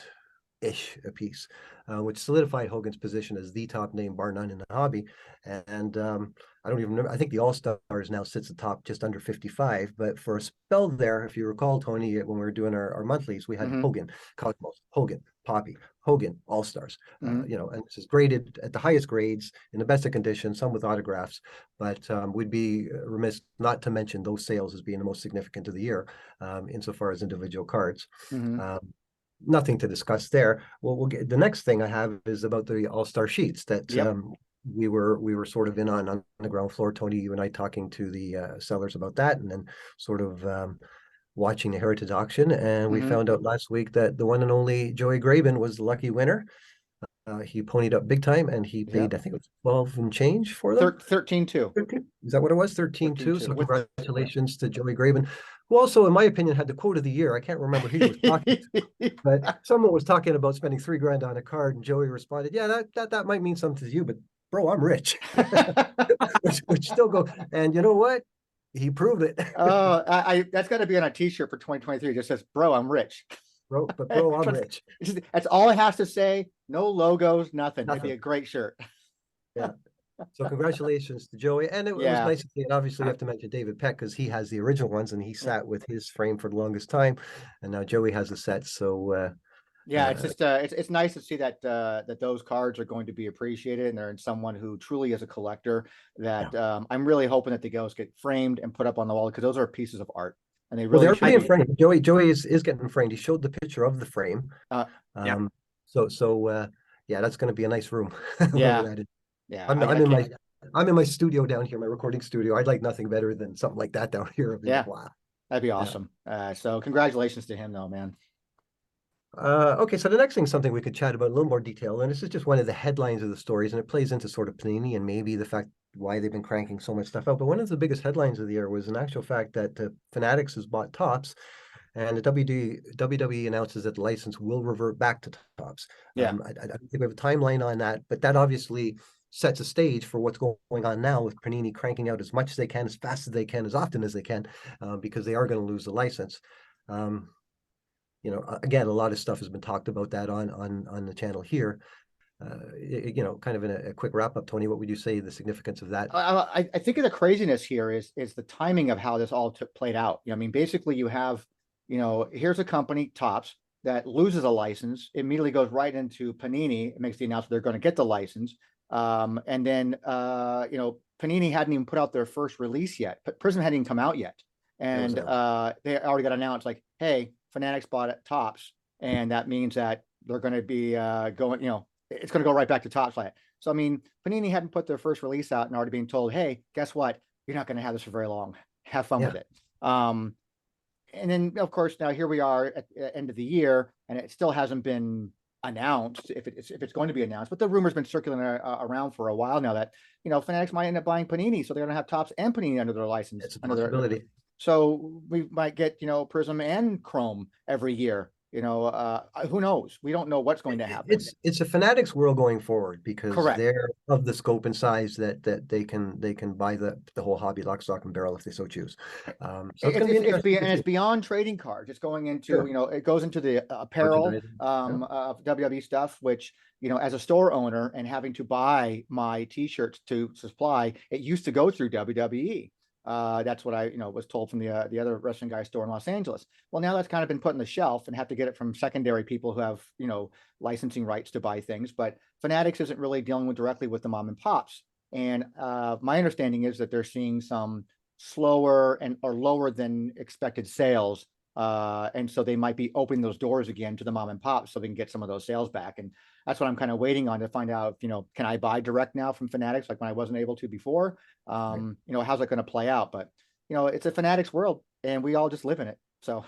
ish a piece, which solidified Hogan's position as the top name, bar none, in the hobby. And I don't even remember. I think the All Stars now sits atop just under 55. But for a spell there, if you recall, Tony, when we were doing our monthlies, we had Hogan, Cosmos, Hogan, Popy, Hogan, All Stars. And this is graded at the highest grades in the best of conditions, some with autographs. But we'd be remiss not to mention those sales as being the most significant of the year, insofar as individual cards. Nothing to discuss there. Well, we'll get the next thing I have is about the All-Star sheets that we were sort of in on the ground floor. Tony, you and I talking to the sellers about that, and then sort of watching the Heritage auction, and we found out last week that the one and only Joey Graben was the lucky winner. He ponied up big time, and he paid, I think it was 12 and change for them. 13.2. Is that what it was? 13.2. So congratulations to Joey Graben, who also, in my opinion, had the quote of the year. I can't remember who he was talking to, but someone was talking about spending $3,000 on a card, and Joey responded, "Yeah, that might mean something to you, but bro, I'm rich." which still go, and you know what? He proved it. That's got to be on a T-shirt for 2023. It just says, "Bro, I'm rich." Bro, I'm rich. That's all it has to say. No logos, nothing. It'd be a great shirt. Yeah. So congratulations to Joey. And it was nice to see. And obviously you have to mention David Peck, because he has the original ones and he sat with his frame for the longest time. And now Joey has a set. So it's just it's nice to see that that those cards are going to be appreciated, and they're in someone who truly is a collector. That I'm really hoping that the ghosts get framed and put up on the wall, because those are pieces of art. And they really they're being framed. Joey is getting framed. He showed the picture of the frame. So that's going to be a nice room. I'm in my studio down here, my recording studio. I'd like nothing better than something like that down here. Wow, that'd be awesome. So congratulations to him, though, man. Okay, so the next thing is something we could chat about in a little more detail, and this is just one of the headlines of the stories, and it plays into sort of Panini and maybe the fact why they've been cranking so much stuff out. But one of the biggest headlines of the year was an actual fact that Fanatics has bought Topps, and the WWE announces that the license will revert back to Topps. I don't think we have a timeline on that, but that obviously sets a stage for what's going on now with Panini cranking out as much as they can, as fast as they can, as often as they can, because they are going to lose the license. Again, a lot of stuff has been talked about that on the channel here. Kind of in a quick wrap up, Tony, what would you say the significance of that? I think of the craziness here is the timing of how this all played out. I mean, basically you have, here's a company, Topps, that loses a license, immediately goes right into Panini, it makes the announcement they're going to get the license. And then, Panini hadn't even put out their first release yet, but Prizm hadn't even come out yet. And they already got announced like, hey, Fanatics bought at Topps, and that means that they're going to be going, it's going to go right back to Topps. So, I mean, Panini hadn't put their first release out and already being told, hey, guess what? You're not going to have this for very long. Have fun with it. And then, of course, now here we are at the end of the year, and it still hasn't been announced if it's going to be announced. But the rumor's been circulating around for a while now that, Fanatics might end up buying Panini. So they're going to have Topps and Panini under their license. It's a possibility. So we might get, Prizm and Chrome every year. Who knows? We don't know what's going to happen. It's a Fanatics world going forward, because they're of the scope and size that they can buy the whole hobby lock, stock, and barrel if they so choose. So it's beyond trading cards. It's going into it goes into the apparel of WWE stuff, which as a store owner and having to buy my T-shirts to supply, it used to go through WWE. That's what I was told from the other wrestling guy store in Los Angeles. Well, now that's kind of been put on the shelf and have to get it from secondary people who have licensing rights to buy things. But Fanatics isn't really dealing directly with the mom and pops. And my understanding is that they're seeing some slower or lower than expected sales. And so they might be opening those doors again to the mom and pops so they can get some of those sales back. And that's what I'm kind of waiting on to find out, can I buy direct now from Fanatics like when I wasn't able to before? How's that going to play out? But, it's a Fanatics world and we all just live in it. So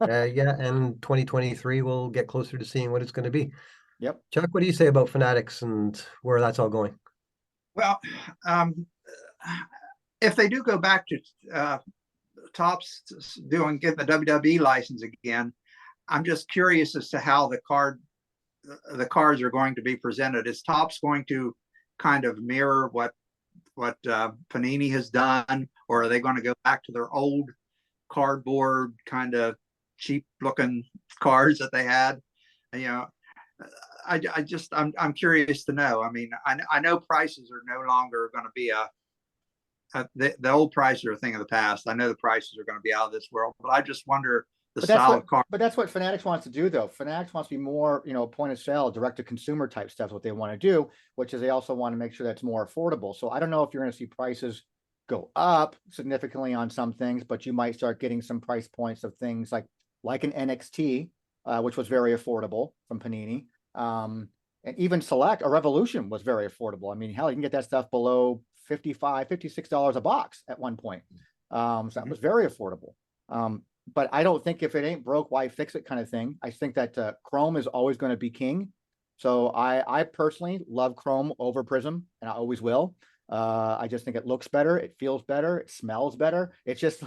and 2023 we'll get closer to seeing what it's going to be. Yep. Chuck, what do you say about Fanatics and where that's all going? Well, if they do go back to Topps get the WWE license again, I'm just curious as to how the cards are going to be presented. Is Topps going to kind of mirror what Panini has done, or are they going to go back to their old cardboard kind of cheap looking cards that they had? I'm curious to know. I mean, I know prices are no longer going to be the old prices are a thing of the past. I know the prices are going to be out of this world, but I just wonder the style of car. But that's what Fanatics wants to do, though. Fanatics wants to be more, point of sale, direct to consumer type stuff. What they want to do, which is they also want to make sure that's more affordable. So I don't know if you're going to see prices go up significantly on some things, but you might start getting some price points of things like an NXT, which was very affordable from Panini. And even Select, a Revolution was very affordable. I mean, hell, you can get that stuff below $55, $56 a box at one point. So that was very affordable. But I don't think if it ain't broke, why fix it kind of thing. I think that Chrome is always going to be king. So I personally love Chrome over Prism, and I always will. I just think it looks better, it feels better, it smells better. It's just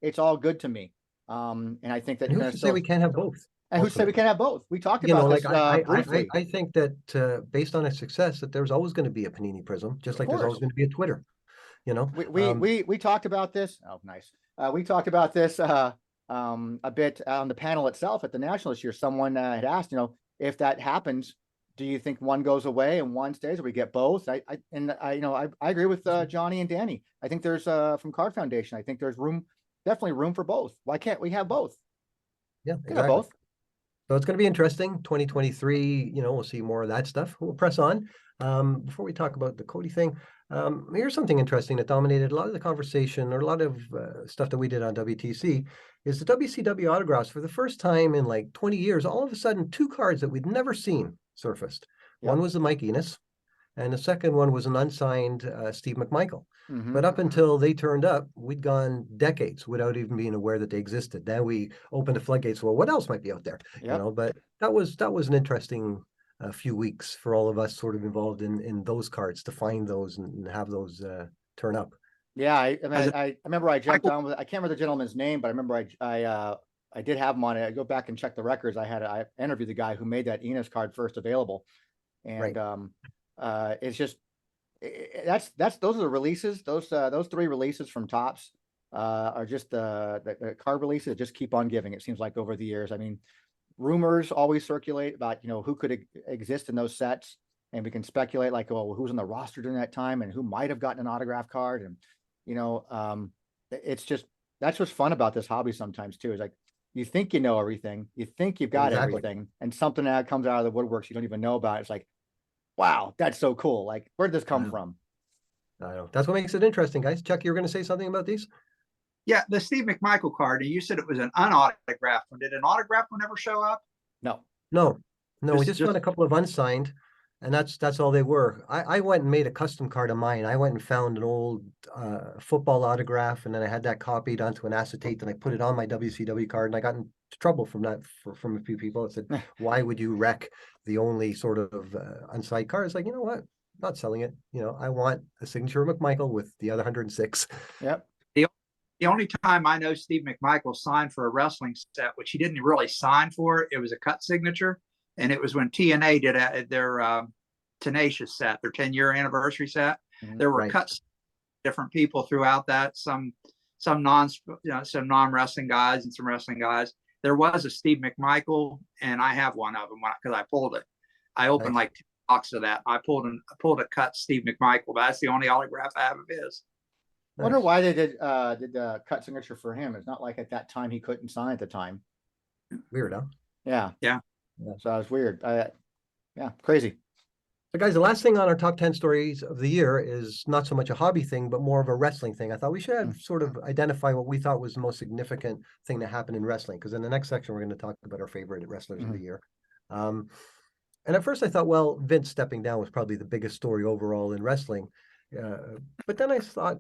it's all good to me. And I think that And who's to say we can't have both? And who said we can't have both? We talked You know, about like this briefly. I think that based on its success, that there's always going to be a Panini Prism, just like there's always going to be a Twitter. You know, we talked about this. Oh, nice. We talked about this a bit on the panel itself at the National this year. Someone had asked, if that happens, do you think one goes away and one stays, or we get both? I agree with Johnny and Danny. I think there's from Card Foundation. I think there's definitely room for both. Why can't we have both? Yeah, exactly. Have both. So it's going to be interesting. 2023, we'll see more of that stuff. We'll press on. Before we talk about the Cody thing, here's something interesting that dominated a lot of the conversation, or a lot of stuff that we did on WTC, is the WCW autographs. For the first time in like 20 years, all of a sudden, two cards that we'd never seen surfaced. Yep. One was the Mike Enos, and the second one was an unsigned Steve McMichael. But up until they turned up, we'd gone decades without even being aware that they existed. Then we opened the floodgates. Well, what else might be out there? Yep. But that was an interesting few weeks for all of us sort of involved in those cards to find those and have those turn up. Yeah, I remember I jumped on with, I can't remember the gentleman's name, but I remember I did have him on it. I go back and check the records. I interviewed the guy who made that Enos card first available, and right. It's just those are the releases. Those three releases from Topps are just the card releases that just keep on giving. It seems like over the years. I mean, rumors always circulate about who could exist in those sets, and we can speculate like, oh, who's on the roster during that time and who might have gotten an autograph card, and it's just that's what's fun about this hobby sometimes too. Is like you think you know everything, you think you've got everything, and something that comes out of the woodworks you don't even know about. It's like, wow, that's so cool. Like, where did this come from? I know. That's what makes it interesting, guys. Chuck, you were going to say something about these? Yeah, the Steve McMichael card, and you said it was an unautographed one. Did an autographed one ever show up? No. We just found a couple of unsigned, and that's all they were. I went and made a custom card of mine. I went and found an old football autograph, and then I had that copied onto an acetate, and I put it on my WCW card, and I got into trouble from that from a few people that said, why would you wreck the only sort of unsigned card? It's like, you know what? I'm not selling it. I want a signature of McMichael with the other 106. Yep. The only time I know Steve McMichael signed for a wrestling set, which he didn't really sign for, it was a cut signature. And it was when TNA did their Tenacious set, their 10-year anniversary set. There were cuts, different people throughout that, some non-wrestling guys and some wrestling guys. There was a Steve McMichael, and I have one of them because I pulled it. I opened like 2 boxes of that. I pulled a cut Steve McMichael, but that's the only autograph I have of his. I wonder why they did the cut signature for him. It's not like at that time he couldn't sign at the time. Weird, huh? Yeah. So that was weird. Crazy. So guys, the last thing on our top 10 stories of the year is not so much a hobby thing, but more of a wrestling thing. I thought we should have sort of identify what we thought was the most significant thing that happened in wrestling, because in the next section, we're going to talk about our favorite wrestlers of the year. And at first I thought, well, Vince stepping down was probably the biggest story overall in wrestling. But then I thought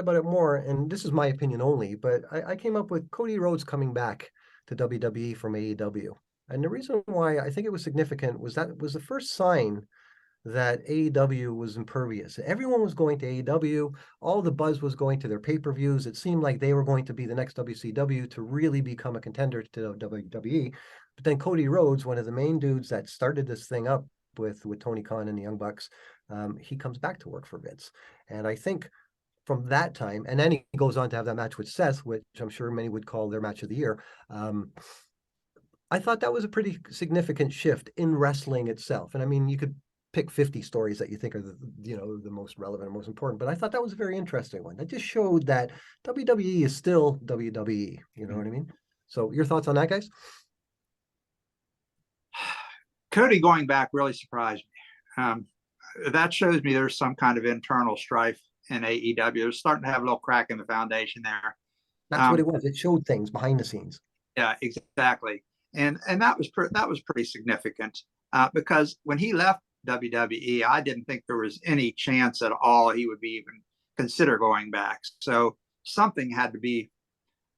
about it more, and this is my opinion only, but I came up with Cody Rhodes coming back to WWE from AEW. And the reason why I think it was significant was that it was the first sign that AEW was impervious. Everyone was going to AEW. All the buzz was going to their pay-per-views. It seemed like they were going to be the next WCW to really become a contender to WWE. But then Cody Rhodes, one of the main dudes that started this thing up with Tony Khan and the Young Bucks, he comes back to work for Vince. And I think from that time, and then he goes on to have that match with Seth, which I'm sure many would call their match of the year. I thought that was a pretty significant shift in wrestling itself. And I mean, you could pick 50 stories that you think are the most relevant and most important, but I thought that was a very interesting one. That just showed that WWE is still WWE. You know what I mean? So your thoughts on that, guys? Cody going back really surprised me. That shows me there's some kind of internal strife in AEW. They're starting to have a little crack in the foundation there. That's what it was. It showed things behind the scenes. Yeah, exactly. And that was pretty significant because when he left WWE, I didn't think there was any chance at all he would be even consider going back. So something had to be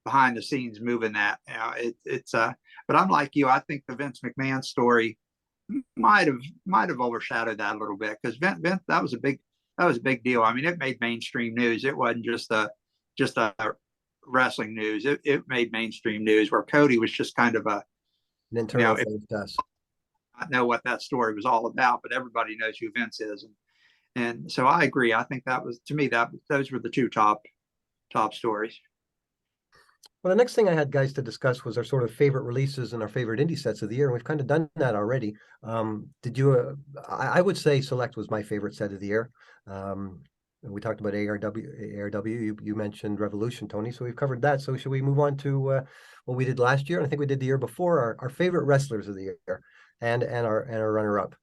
behind the scenes moving that. But I'm like you. I think the Vince McMahon story might have overshadowed that a little bit because Vince, that was a big deal. I mean, it made mainstream news. It wasn't just a wrestling news. It made mainstream news where Cody was just kind of an internal thing to us. I know what that story was all about, but everybody knows who Vince is, and so I agree. I think that was, to me, that those were the two top stories. Well, the next thing I had, guys, to discuss was our sort of favorite releases and our favorite indie sets of the year, and we've kind of done that already. Did you? I would say Select was my favorite set of the year. We talked about ARW. You mentioned Revolution, Tony. So we've covered that. So should we move on to what we did last year? And I think we did the year before. Our favorite wrestlers of the year, and our runner-up.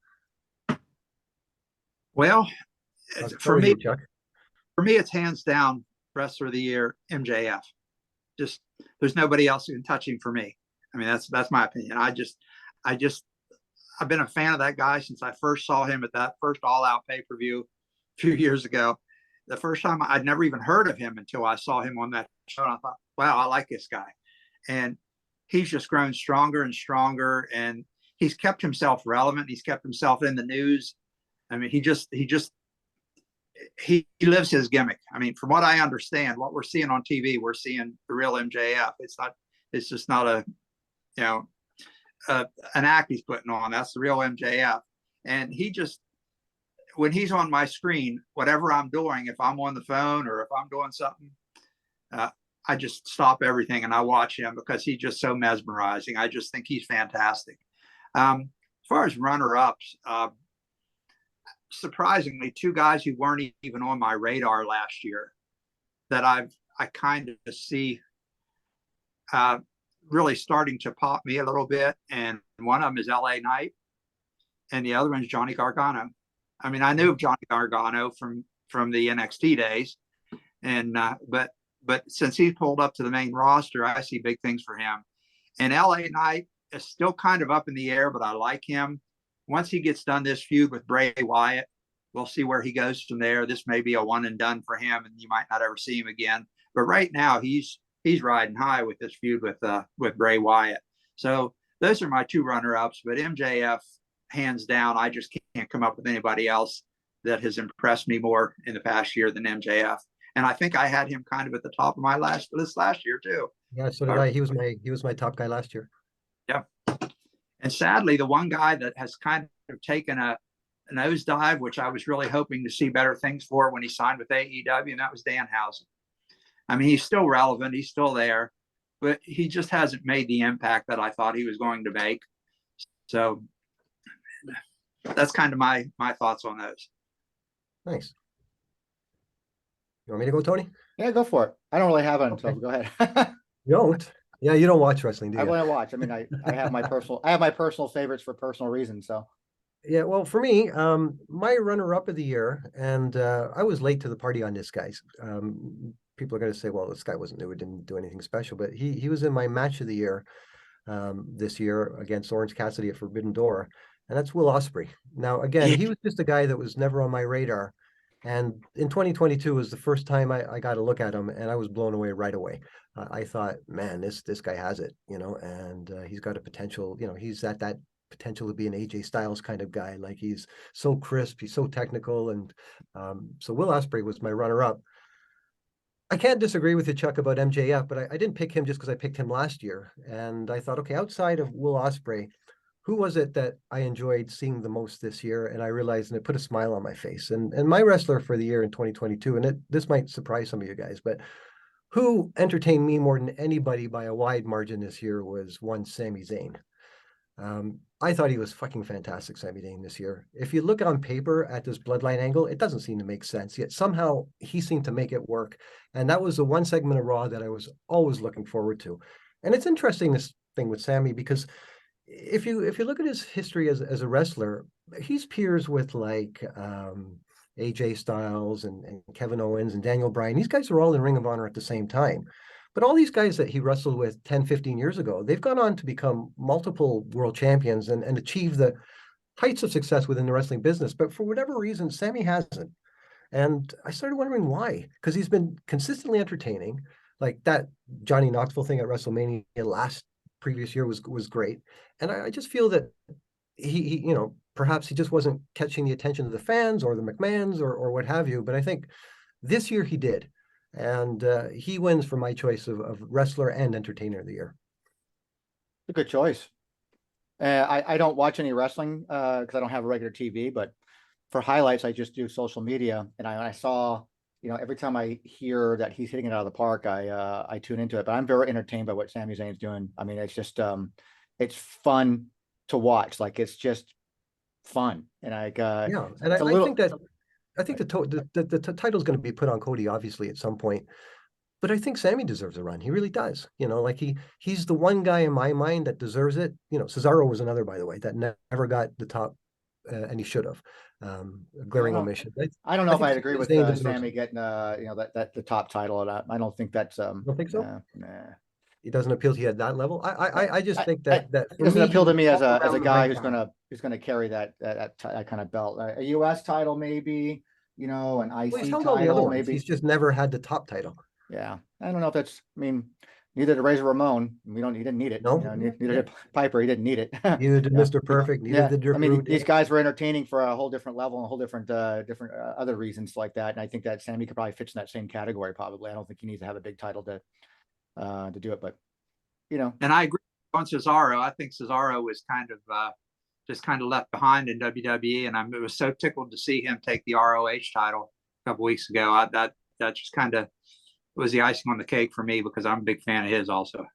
Well, for me, Chuck. For me, it's hands down wrestler of the year, MJF. Just there's nobody else who can touch him for me. I mean, that's my opinion. I've been a fan of that guy since I first saw him at that first All Out pay-per-view a few years ago. The first time I'd never even heard of him until I saw him on that show. And I thought, wow, I like this guy. And he's just grown stronger and stronger. And he's kept himself relevant. He's kept himself in the news. I mean, he lives his gimmick. I mean, from what I understand, what we're seeing on TV, we're seeing the real MJF. It's just not an act he's putting on. That's the real MJF. And when he's on my screen, whatever I'm doing, if I'm on the phone or if I'm doing something, I just stop everything and I watch him because he's just so mesmerizing. I just think he's fantastic. As far as runner-ups, surprisingly, two guys who weren't even on my radar last year that I kind of see really starting to pop me a little bit. And one of them is LA Knight and the other one is Johnny Gargano. I mean, I knew of Johnny Gargano from the NXT days, and but since he's pulled up to the main roster, I see big things for him. And LA Knight is still kind of up in the air, but I like him. Once he gets done this feud with Bray Wyatt, we'll see where he goes from there. This may be a one and done for him, and you might not ever see him again. But right now, he's riding high with this feud with Bray Wyatt. So those are my two runner-ups. But MJF, hands down, I just can't come up with anybody else that has impressed me more in the past year than MJF. And I think I had him kind of at the top of my list last year too. Yeah, so did I. He was my top guy last year. Yeah. And sadly, the one guy that has kind of taken a nosedive, which I was really hoping to see better things for when he signed with AEW, and that was Danhausen. I mean, he's still relevant. He's still there, but he just hasn't made the impact that I thought he was going to make. So that's kind of my thoughts on those. Nice. You want me to go, Tony? Yeah, go for it. I don't really have it until go ahead. You don't? Yeah, you don't watch wrestling, do you? I want to watch. I mean, I have my personal favorites for personal reasons. So yeah, well, for me, my runner-up of the year, and I was late to the party on this, guys. People are going to say, well, this guy wasn't new, he didn't do anything special, but he was in my match of the year this year against Orange Cassidy at Forbidden Door, and that's Will Ospreay. Now, again, he was just a guy that was never on my radar, and in 2022 was the first time I got a look at him, and I was blown away right away. I thought, man, this guy has it, and he's got a potential, he's at that potential to be an AJ Styles kind of guy. Like, he's so crisp, he's so technical, and so Will Ospreay was my runner-up. I can't disagree with you, Chuck, about MJF, but I didn't pick him just because I picked him last year. And I thought, okay, outside of Will Ospreay, who was it that I enjoyed seeing the most this year? And I realized, and it put a smile on my face. And my wrestler for the year in 2022, and this might surprise some of you guys, but who entertained me more than anybody by a wide margin this year was one Sami Zayn. I thought he was fucking fantastic, Sami Zayn, this year. If you look on paper at this bloodline angle, it doesn't seem to make sense. Yet somehow he seemed to make it work. And that was the one segment of Raw that I was always looking forward to. And it's interesting, this thing with Sami, because if you look at his history as a wrestler, he's peers with like AJ Styles and Kevin Owens and Daniel Bryan. These guys are all in Ring of Honor at the same time. But all these guys that he wrestled with 10, 15 years ago, they've gone on to become multiple world champions and achieve the heights of success within the wrestling business. But for whatever reason, Sami hasn't. And I started wondering why, because he's been consistently entertaining. Like that Johnny Knoxville thing at WrestleMania previous year was great. And I just feel that he perhaps he just wasn't catching the attention of the fans or the McMahons or what have you. But I think this year he did. And he wins for my choice of wrestler and entertainer of the year. A good choice. I don't watch any wrestling because I don't have a regular TV, but for highlights, I just do social media. And I saw, every time I hear that he's hitting it out of the park, I tune into it. But I'm very entertained by what Sami Zayn's doing. I mean, it's just it's fun to watch. Like it's just fun. And and I think that. I think the title's going to be put on Cody, obviously, at some point. But I think Sami deserves a run. He really does. Like he's the one guy in my mind that deserves it. Cesaro was another, by the way, that never got the top, and he should have. A glaring omission. I don't know if I'd agree with Sami getting that the top title. I don't think that's. I don't think so. Nah. It doesn't appeal to you at that level. I just think that it doesn't appeal to me as a guy who's gonna carry that kind of belt. A U.S. title maybe, an IC title maybe. He's just never had the top title. Yeah, I don't know if that's. I mean, neither did Razor Ramon. He didn't need it. No, neither did Piper. He didn't need it. Neither did Mr. Perfect. Neither did Drew. I mean, these guys were entertaining for a whole different level and a whole different other reasons like that. And I think that Sami could probably fit in that same category. Probably, I don't think he needs to have a big title to do it, but And I agree on Cesaro. I think Cesaro was just kind of left behind in WWE, and I was so tickled to see him take the ROH title a couple weeks ago. That just kind of was the icing on the cake for me because I'm a big fan of his also.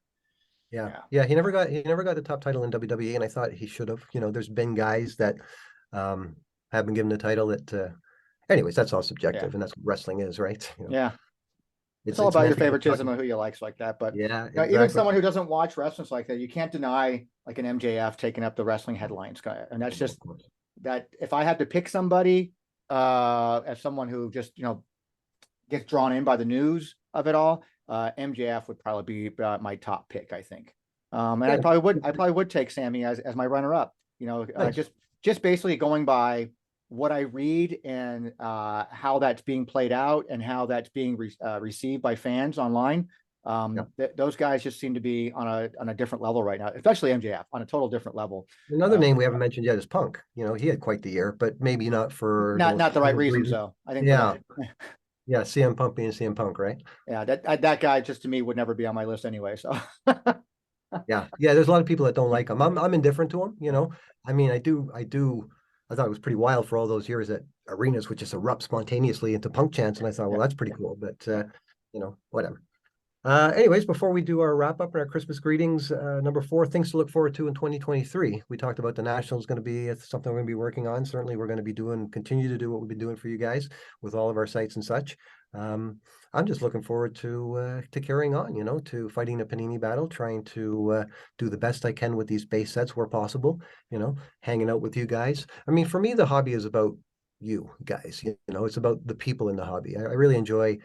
Yeah. He never got the top title in WWE, and I thought he should have. There's been guys that have been given the title that. Anyways, that's all subjective, and that's what wrestling is, right? Yeah. It's all about your favoritism of who you likes like that. But exactly. Even someone who doesn't watch wrestling like that, you can't deny like an MJF taking up the wrestling headlines. And that's just that if I had to pick somebody as someone who just, gets drawn in by the news of it all, MJF would probably be my top pick, I think. And I probably would take Sami as my runner up, nice. Just basically going by what I read and how that's being played out and how that's being received by fans online. Those guys just seem to be on a different level right now, especially MJF on a total different level. Another name we haven't mentioned yet is Punk. He had quite the year, but maybe not for not the right reasons. So I think yeah, CM Punk being CM Punk, right? Yeah, that guy just to me would never be on my list anyway. So yeah, there's a lot of people that don't like him. I'm indifferent to him. I mean, I thought it was pretty wild for all those years that arenas would just erupt spontaneously into Punk chants, and I thought, well, that's pretty cool. But whatever. Anyways, before we do our wrap up and our Christmas greetings, number 4, things to look forward to in 2023. We talked about the National is going to be something we're going to be working on. Certainly, we're going to be continue to do what we've been doing for you guys with all of our sites and such. I'm just looking forward to carrying on, to fighting the Panini battle, trying to do the best I can with these base sets where possible, hanging out with you guys. I mean, for me, the hobby is about you guys, it's about the people in the hobby. I really enjoy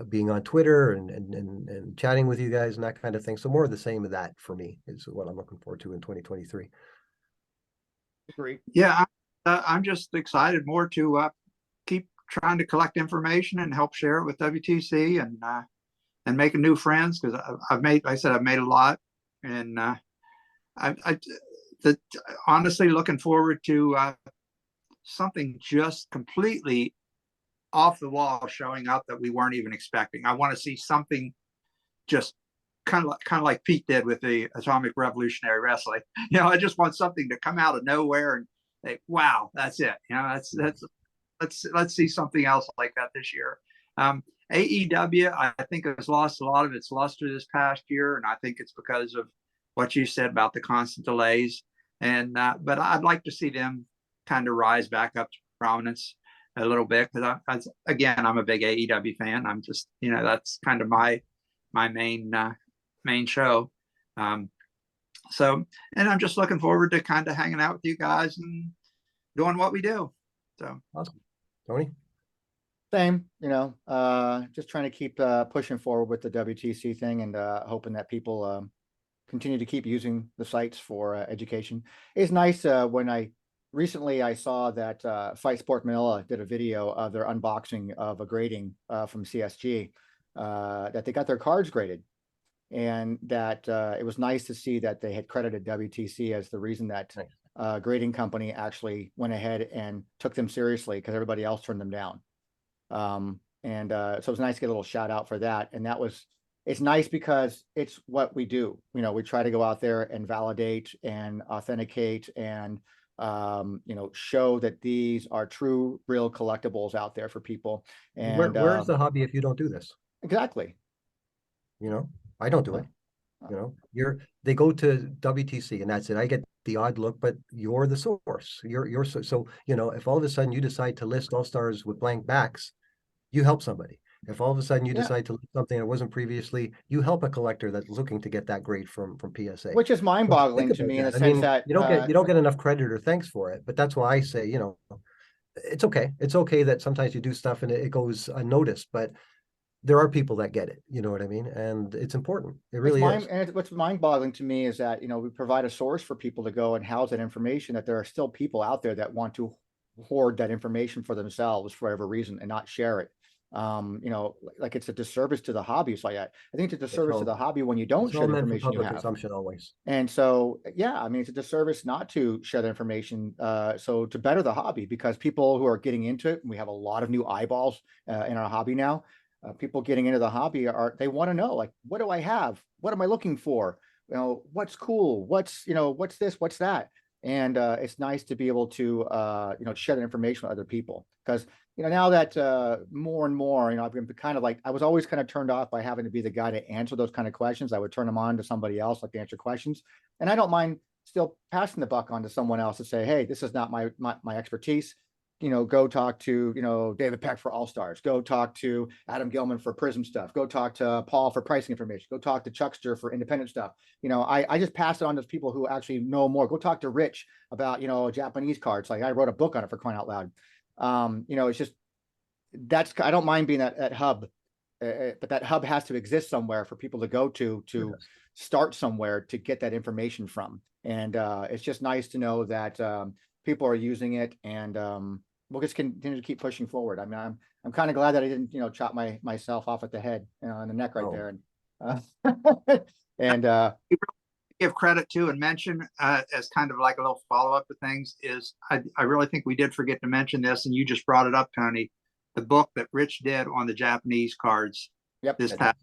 being on Twitter and chatting with you guys and that kind of thing. So more of the same of that for me is what I'm looking forward to in 2023. Agree. Yeah, I'm just excited more to keep trying to collect information and help share it with WTC and making new friends, because I've made a lot, and honestly looking forward to something just completely off the wall showing up that we weren't even expecting. I want to see something just kind of like Pete did with the Atomic Revolutionary Wrestling. I just want something to come out of nowhere and say, wow, that's it. Let's see something else like that this year. AEW, I think, has lost a lot of its luster this past year, and I think it's because of what you said about the constant delays. And but I'd like to see them kind of rise back up to prominence a little bit, because again, I'm a big AEW fan. I'm just, that's kind of my main show. So, and I'm just looking forward to kind of hanging out with you guys and doing what we do. So awesome. Tony? Same, just trying to keep pushing forward with the WTC thing, and hoping that people continue to keep using the sites for education. It's nice when recently I saw that Fight Sport Manila did a video of their unboxing of a grading from CSG, that they got their cards graded, and that it was nice to see that they had credited WTC as the reason that grading company actually went ahead and took them seriously, because everybody else turned them down. So it was nice to get a little shout out for that. And it's nice because it's what we do. We try to go out there and validate and authenticate and, show that these are true, real collectibles out there for people. And where's the hobby if you don't do this? Exactly. I don't do it. They go to WTC and that's it. I get the odd look, but you're the source. You're so if all of a sudden you decide to list All Stars with blank backs, you help somebody. If all of a sudden you decide to list something that wasn't previously, you help a collector that's looking to get that grade from PSA. Which is mind-boggling to me in the sense that you don't get enough credit or thanks for it. But that's why I say, it's okay. It's okay that sometimes you do stuff and it goes unnoticed, but there are people that get it, you know what I mean? And it's important. It really is. And what's mind-boggling to me is that, we provide a source for people to go and house that information, that there are still people out there that want to hoard that information for themselves for whatever reason and not share it. Like it's a disservice to the hobby. So I think it's a disservice to the hobby when you don't share the information you have. Consumption always. And so, it's a disservice not to share the information. So to better the hobby, because people who are getting into it, and we have a lot of new eyeballs in our hobby now. People getting into the hobby they want to know, like, what do I have? What am I looking for? What's cool? What's this? What's that? And it's nice to be able to, share the information with other people, because, now that more and more, I've been kind of like, I was always kind of turned off by having to be the guy to answer those kind of questions. I would turn them on to somebody else, like to answer questions. And I don't mind still passing the buck on to someone else to say, hey, this is not my expertise. Go talk to, David Peck for All Stars. Go talk to Adam Gilman for Prizm stuff. Go talk to Paul for pricing information. Go talk to Chuckster for independent stuff. I just pass it on to people who actually know more. Go talk to Rich about, Japanese cards. Like I wrote a book on it, for crying out loud. It's just, I don't mind being that hub, but that hub has to exist somewhere for people to go to start somewhere to get that information from. And it's just nice to know that people are using it, and we'll just continue to keep pushing forward. I mean, I'm kind of glad that I didn't, chop myself off at the head, on the neck right there. And give credit to and mention as kind of like a little follow-up to things is I really think we did forget to mention this, and you just brought it up, Tony, the book that Rich did on the Japanese cards. Yep. This past,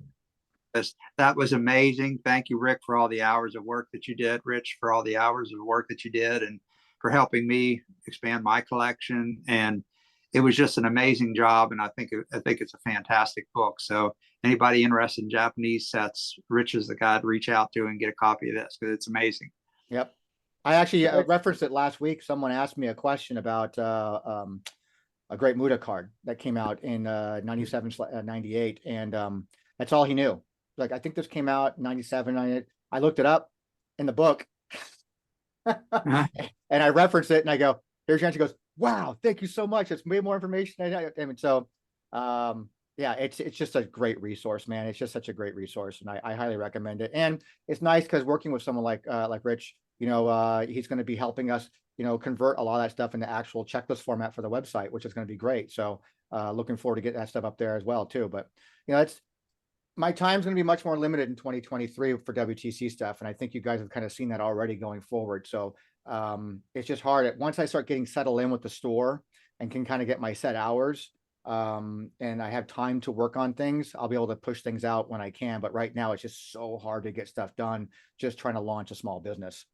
that was amazing. Thank you, Rick, for all the hours of work that you did. Rich, for all the hours of work that you did, and for helping me expand my collection. And it was just an amazing job. And I think it's a fantastic book. So anybody interested in Japanese sets, Rich is the guy to reach out to and get a copy of this, because it's amazing. Yep. I actually referenced it last week. Someone asked me a question about a Great Muda card that came out in 97, 98. And that's all he knew. Like, I think this came out in 97, 98. I looked it up in the book. And I reference it and I go, here's your answer. He goes, wow, thank you so much. It's way more information. I mean, so it's just a great resource, man. It's just such a great resource, and I highly recommend it. And it's nice because working with someone like Rich, he's going to be helping us, convert a lot of that stuff into actual checklist format for the website, which is going to be great. So looking forward to getting that stuff up there as well too. But my time's going to be much more limited in 2023 for WTC stuff. And I think you guys have kind of seen that already going forward. So it's just hard. Once I start getting settled in with the store and can kind of get my set hours, and I have time to work on things, I'll be able to push things out when I can. But right now it's just so hard to get stuff done, just trying to launch a small business.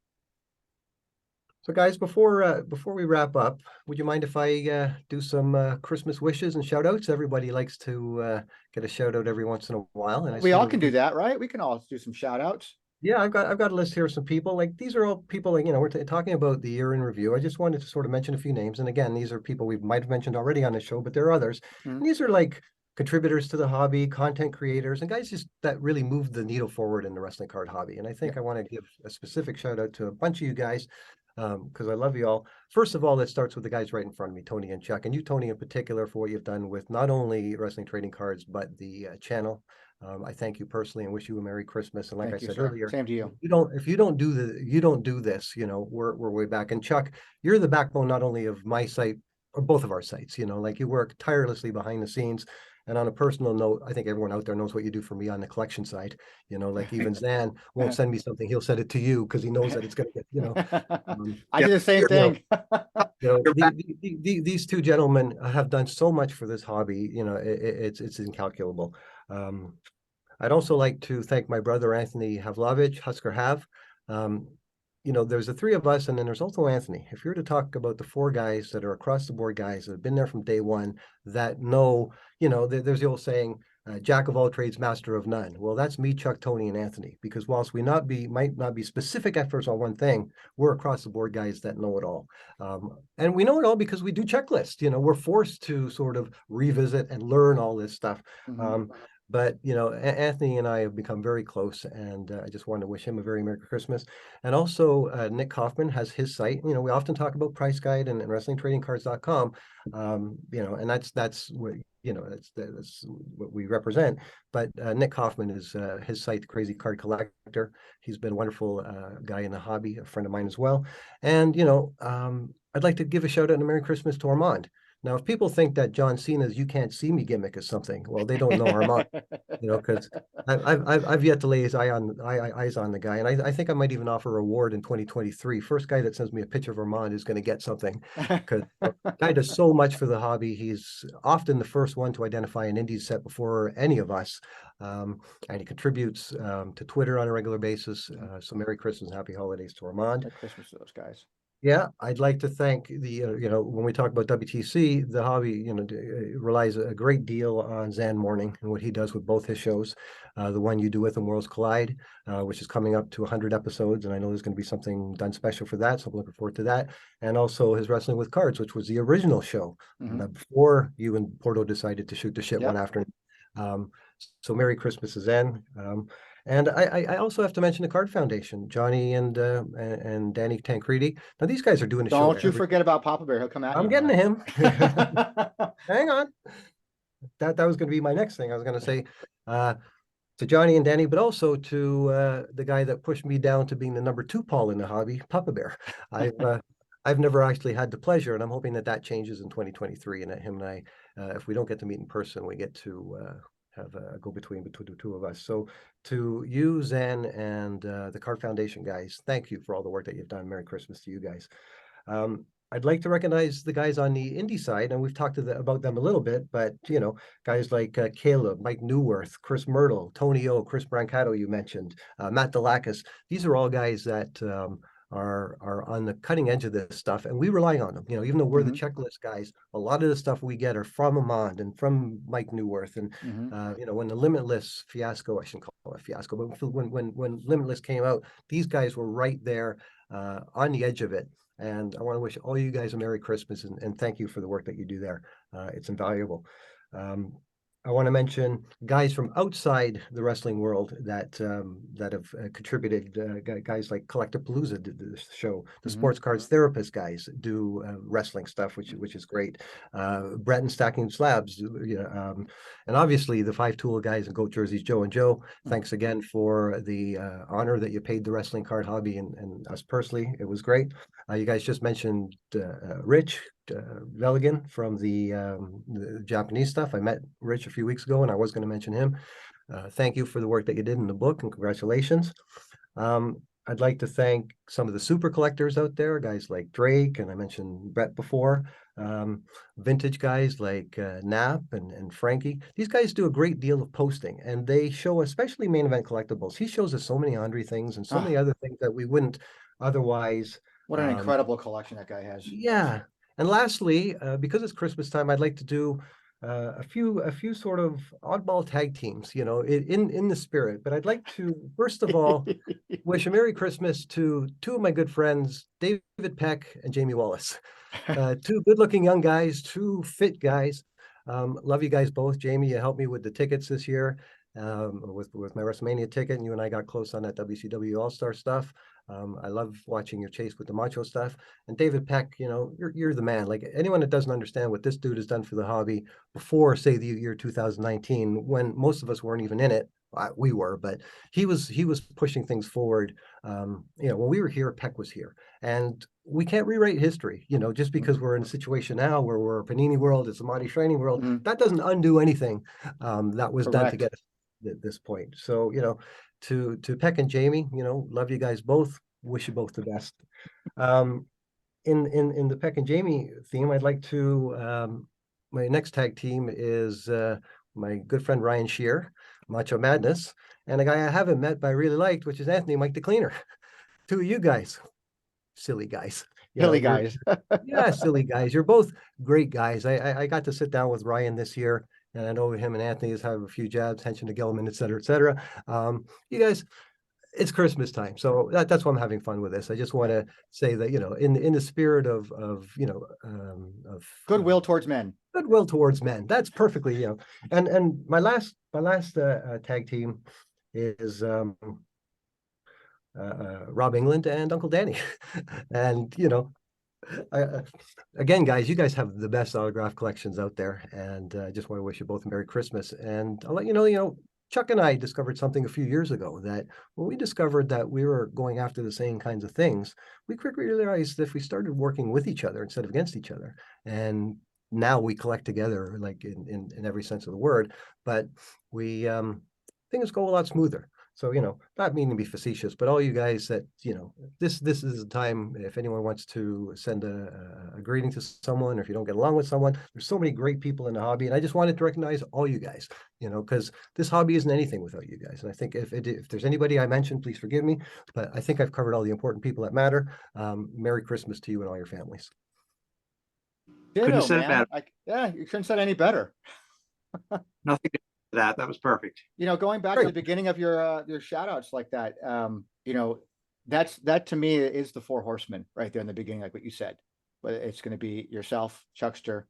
So guys, before we wrap up, would you mind if I do some Christmas wishes and shout outs? Everybody likes to get a shout out every once in a while. And we all can do that, right? We can all do some shout outs. Yeah, I've got a list here of some people. Like these are all people, like, we're talking about the year in review. I just wanted to sort of mention a few names. And again, these are people we might have mentioned already on the show, but there are others. Mhm. And these are like contributors to the hobby, content creators, and guys just that really moved the needle forward in the wrestling card hobby. And I think I want to give a specific shout out to a bunch of you guys, because I love you all. First of all, it starts with the guys right in front of me, Tony and Chuck, and you, Tony, in particular, for what you've done with not only wrestling trading cards, but the channel. I thank you personally and wish you a Merry Christmas. And like Thank I you, said sir. earlier, Same to you. if you don't do this, we're way back. And Chuck, you're the backbone not only of my site or both of our sites. Like you work tirelessly behind the scenes. And on a personal note, I think everyone out there knows what you do for me on the collection side. Like even Zan won't send me something; he'll send it to you because he knows that it's going to get. I did the same thing. These two gentlemen have done so much for this hobby. It's incalculable. I'd also like to thank my brother, Anthony Havlovich, Husker Hav. There's the three of us, and then there's also Anthony. If you're to talk about the four guys that are across the board guys that have been there from day one, that know, there's the old saying, jack of all trades, master of none. Well, that's me, Chuck, Tony, and Anthony, because whilst we might not be specific experts on one thing, we're across the board guys that know it all. And we know it all because we do checklists. We're forced to sort of revisit and learn all this stuff. Mhm. But Anthony and I have become very close, and I just wanted to wish him a very Merry Christmas. And also, Nick Kaufman has his site. We often talk about Price Guide and WrestlingTradingCards.com. And that's what that's what we represent. But Nick Kaufman is his site, the Crazy Card Collector. He's been a wonderful guy in the hobby, a friend of mine as well. And I'd like to give a shout out and a Merry Christmas to Armand. Now, if people think that John Cena's "You Can't See Me" gimmick is something, well, they don't know Armand, because I've yet to lay eyes on the guy, and I think I might even offer a award in 2023. First guy that sends me a picture of Armand is going to get something, because the guy does so much for the hobby. He's often the first one to identify an indie set before any of us, and he contributes to Twitter on a regular basis. So Merry Christmas and Happy Holidays to Armand. Merry Christmas to those guys. Yeah, I'd like to thank the, when we talk about WTC, the hobby, relies a great deal on Zan Morning and what he does with both his shows. The one you do with him, Worlds Collide, which is coming up to 100 episodes. And I know there's going to be something done special for that. So I'm looking forward to that. And also his Wrestling with Cards, which was the original show before you and Porto decided to shoot the shit one afternoon. So Merry Christmas to Zen. And I also have to mention the Card Foundation, Johnny and Danny Tancredi. Now these guys are doing a show. Don't you forget about Papa Bear. He'll come at you. I'm getting to him. Hang on. That was going to be my next thing. I was going to say to Johnny and Danny, but also to the guy that pushed me down to being the number 2 Paul in the hobby, Papa Bear. I've never actually had the pleasure, and I'm hoping that changes in 2023, and that him and I, if we don't get to meet in person, we get to have a go-between between the two of us. So to you, Zen, and the Card Foundation guys, thank you for all the work that you've done. Merry Christmas to you guys. I'd like to recognize the guys on the indie side, and we've talked about them a little bit, but guys like Caleb, Mike Newworth, Chris Myrtle, Tony O, Chris Brancato, you mentioned, Matt Delacus. These are all guys that are on the cutting edge of this stuff, and we rely on them. Even though we're the checklist guys, a lot of the stuff we get are from Amand and from Mike Newworth. And when the Limitless fiasco, I shouldn't call it a fiasco, but when Limitless came out, these guys were right there on the edge of it. And I want to wish all you guys a Merry Christmas and thank you for the work that you do there. It's invaluable. I want to mention guys from outside the wrestling world that have contributed. Guys like Collectapalooza did this show. The Sports Cards Therapist guys do wrestling stuff, which is great. Brett and Stacking Slabs, and obviously the 5 Tool guys and Goat Jerseys, Joe and Joe. Thanks again for the honor that you paid the wrestling card hobby and us personally. It was great. You guys just mentioned Rich Veligan from the Japanese stuff. I met Rich a few weeks ago, and I was going to mention him. Thank you for the work that you did in the book, and congratulations. I'd like to thank some of the super collectors out there, guys like Drake, and I mentioned Brett before. Vintage guys like Knapp and Frankie. These guys do a great deal of posting, and they show, especially Main Event Collectibles. He shows us so many Andre things and so many other things that we wouldn't otherwise. What an incredible collection that guy has. Yeah. And lastly, because it's Christmas time, I'd like to do a few sort of oddball tag teams, you know, in the spirit. But I'd like to first of all wish a Merry Christmas to two of my good friends, David Peck and Jamie Wallace. Two good-looking young guys, two fit guys. Love you guys both. Jamie, you helped me with the tickets this year, with my WrestleMania ticket, and you and I got close on that WCW All Star stuff. I love watching your chase with the Macho stuff. And David Peck, you know, you're the man. Like anyone that doesn't understand what this dude has done for the hobby before, say, the year 2019, when most of us weren't even in it. We were, but he was pushing things forward. You know, when we were here, Peck was here, and we can't rewrite history. You know, just because we're in a situation now where we're a Panini world, it's a Marty Shining world, that doesn't undo anything that was done to get us at this point. So, you know, to Peck and Jamie, you know, love you guys both. Wish you both the best. In the Peck and Jamie theme, I'd like to my next tag team is my good friend Ryan Shear, Macho Madness, and a guy I haven't met but I really liked, which is Anthony Mike the Cleaner. Two of you guys, silly guys. Silly guys. Yeah, silly guys. You're both great guys. I got to sit down with Ryan this year, and I know him and Anthony has have a few jabs, attention to Gilman, et cetera, et cetera. You guys, it's Christmas time, so that's why I'm having fun with this. I just want to say that, you know, in the spirit of you know, of Goodwill towards men. Goodwill towards men. That's perfectly, you know. And my last tag team is Rob England and Uncle Danny. And you know, again, guys, you guys have the best autograph collections out there, and I just want to wish you both a Merry Christmas. And I'll let you know, Chuck and I discovered something a few years ago, that when we discovered that we were going after the same kinds of things, we quickly realized that if we started working with each other instead of against each other, and now we collect together, like in every sense of the word, but we things go a lot smoother. So, you know, not meaning to be facetious, but all you guys that, you know, this is a time, if anyone wants to send a greeting to someone, or if you don't get along with someone, there's so many great people in the hobby. And I just wanted to recognize all you guys, you know, because this hobby isn't anything without you guys. And I think if there's anybody I mentioned, please forgive me, but I think I've covered all the important people that matter. Merry Christmas to you and all your families. Couldn't have Ditto, said it man. better. Yeah, you couldn't said any better. Nothing to that. That was perfect. You know, going back to the beginning of your shout outs like that, you know, that to me is the four horsemen right there in the beginning, like what you said. But it's going to be yourself, Chuckster,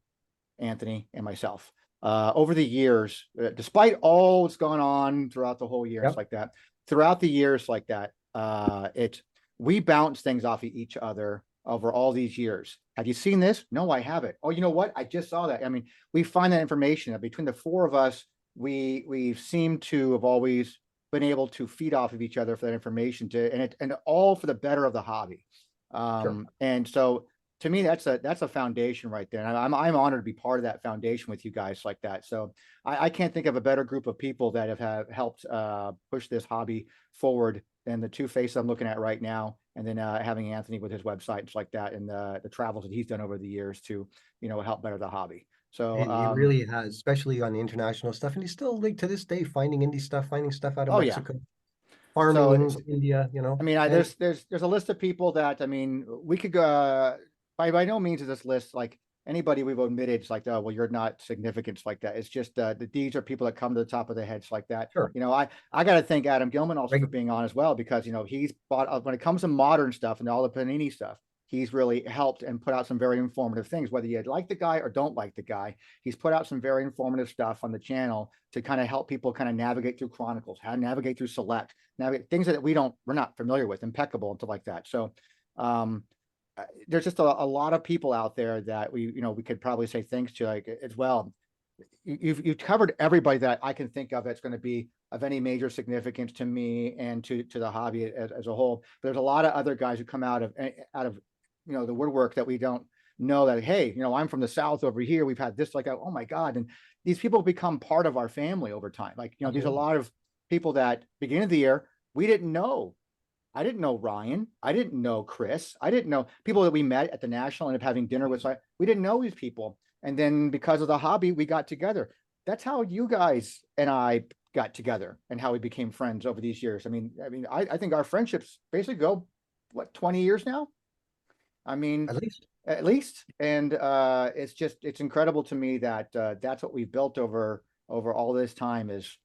Anthony, and myself. Over the years, despite all what's gone on throughout the whole year, it's like that. Throughout the years, like that, we bounce things off of each other over all these years. Have you seen this? No, I haven't. Oh, you know what? I just saw that. I mean, we find that information between the four of us. We seem to have always been able to feed off of each other for that information and all for the better of the hobby. And so to me, that's a foundation right there. And I'm honored to be part of that foundation with you guys like that. So I can't think of a better group of people that have helped push this hobby forward than the two faces I'm looking at right now. And then having Anthony with his websites like that, and the travels that he's done over the years to, you know, help better the hobby. So he really has, especially on the international stuff, and he's still, like, to this day, finding indie stuff, finding stuff out of Mexico, farming in India. You know, I mean, there's a list of people that, I mean, we could go by no means is this list like anybody we've omitted. It's like, oh well, you're not significant like that. It's just these are people that come to the top of the heads like that. You know, I got to thank Adam Gilman also for being on as well, because you know he's bought when it comes to modern stuff and all the Panini stuff. He's really helped and put out some very informative things, whether you like the guy or don't like the guy. He's put out some very informative stuff on the channel to kind of help people kind of navigate through Chronicles, how to navigate through Select, navigate things that we're not familiar with, Impeccable and stuff like that. So there's just a lot of people out there that we could probably say thanks to, like, as well. You've covered everybody that I can think of that's going to be of any major significance to me and to the hobby as a whole. But there's a lot of other guys who come out of the woodwork that we don't know, that, hey, you know, I'm from the South over here. We've had this, like, oh my God. And these people become part of our family over time. Like, you know, there's a lot of people that beginning of the year, we didn't know. I didn't know Ryan. I didn't know Chris. I didn't know people that we met at the National, ended up having dinner with. So we didn't know these people. And then because of the hobby, we got together. That's how you guys and I got together and how we became friends over these years. I mean, I think our friendships basically go, what, 20 years now? I mean, at least. at least. And it's incredible to me that that's what we've built over all this time is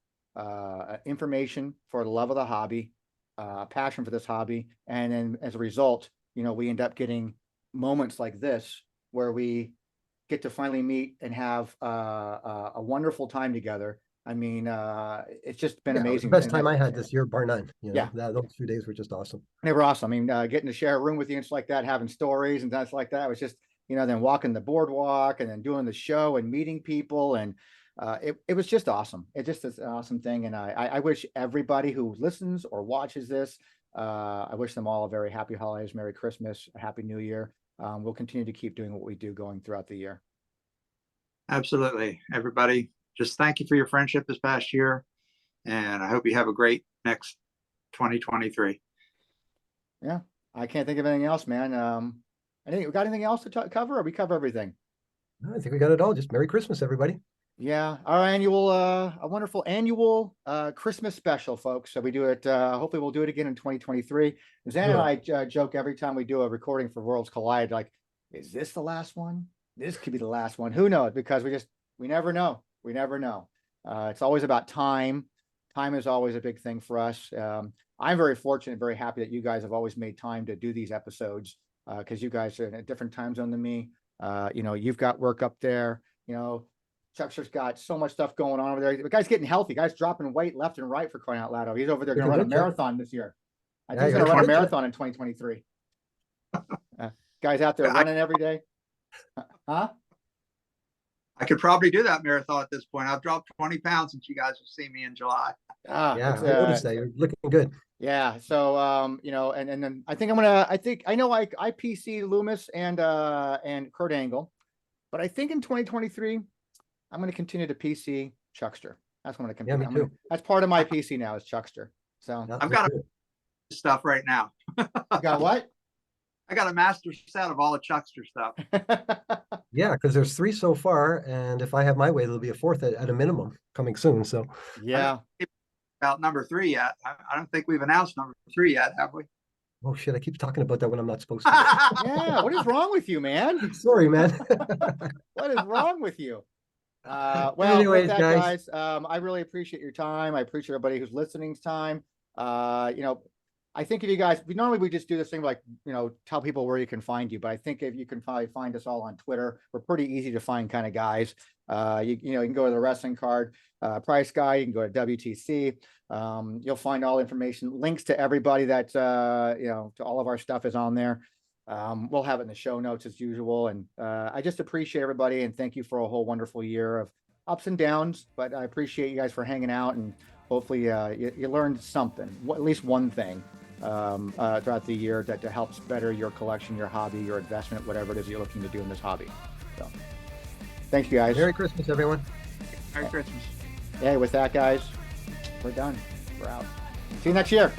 information for the love of the hobby, passion for this hobby. And then as a result, we end up getting moments like this where we get to finally meet and have a wonderful time together. I mean, it's just been amazing. It was the best time I had this year, bar none. Yeah, those 2 days were just awesome. They were awesome. I mean, getting to share a room with you and stuff like that, having stories and stuff like that. It was just, then walking the boardwalk and then doing the show and meeting people. And it was just awesome. It just is an awesome thing. And I wish everybody who listens or watches this, I wish them all a very happy holidays, Merry Christmas, a Happy New Year. We'll continue to keep doing what we do going throughout the year. Absolutely. Everybody, just thank you for your friendship this past year. And I hope you have a great next 2023. Yeah, I can't think of anything else, man. I think we got anything else to cover, or we cover everything? No, I think we got it all. Just Merry Christmas, everybody. Yeah, our annual, a wonderful annual Christmas special, folks. So we do it. Hopefully, we'll do it again in 2023. Zan and I joke every time we do a recording for Worlds Collide, like, is this the last one? This could be the last one. Who knows? Because we never know. We never know. It's always about time. Time is always a big thing for us. I'm very fortunate, very happy that you guys have always made time to do these episodes because you guys are in a different time zone than me. You've got work up there. Chuckster's got so much stuff going on over there. The guy's getting healthy. Guy's dropping weight left and right for crying out loud. He's over there going to run a marathon this year. I think he's going to run a marathon in 2023. Guy's out there running every day. Huh? I could probably do that marathon at this point. I've dropped 20 pounds since you guys will see me in July. I noticed that. You're looking good. Yeah. So, and then I think I know I PC Loomis and Kurt Angle, but I think in 2023, I'm going to continue to PC Chuckster. That's what I'm going to continue. That's part of my PC now is Chuckster. So I've got stuff right now. You got what? I got a master set of all the Chuckster stuff. Yeah, because there's 3 so far, and if I have my way, there'll be a 4th at a minimum coming soon. So yeah, about number 3 yet. I don't think we've announced number 3 yet, have we? Oh shit! I keep talking about that when I'm not supposed to. Yeah, what is wrong with you, man? Sorry, man. What is wrong with you? Well, anyways, with that, guys, I really appreciate your time. I appreciate everybody who's listening's time. I think if you guys, we just do this thing like, tell people where you can find you. But I think if you can probably find us all on Twitter, we're pretty easy to find kind of guys. You can go to the wrestling card price guy. You can go to WTC. You'll find all information, links to everybody that, to all of our stuff is on there. We'll have it in the show notes as usual. And I just appreciate everybody and thank you for a whole wonderful year of ups and downs. But I appreciate you guys for hanging out and hopefully you learned something, at least one thing throughout the year that helps better your collection, your hobby, your investment, whatever it is you're looking to do in this hobby. So thanks, you guys. Merry Christmas, everyone. Merry Christmas. Hey, with that, guys, we're done. We're out. See you next year.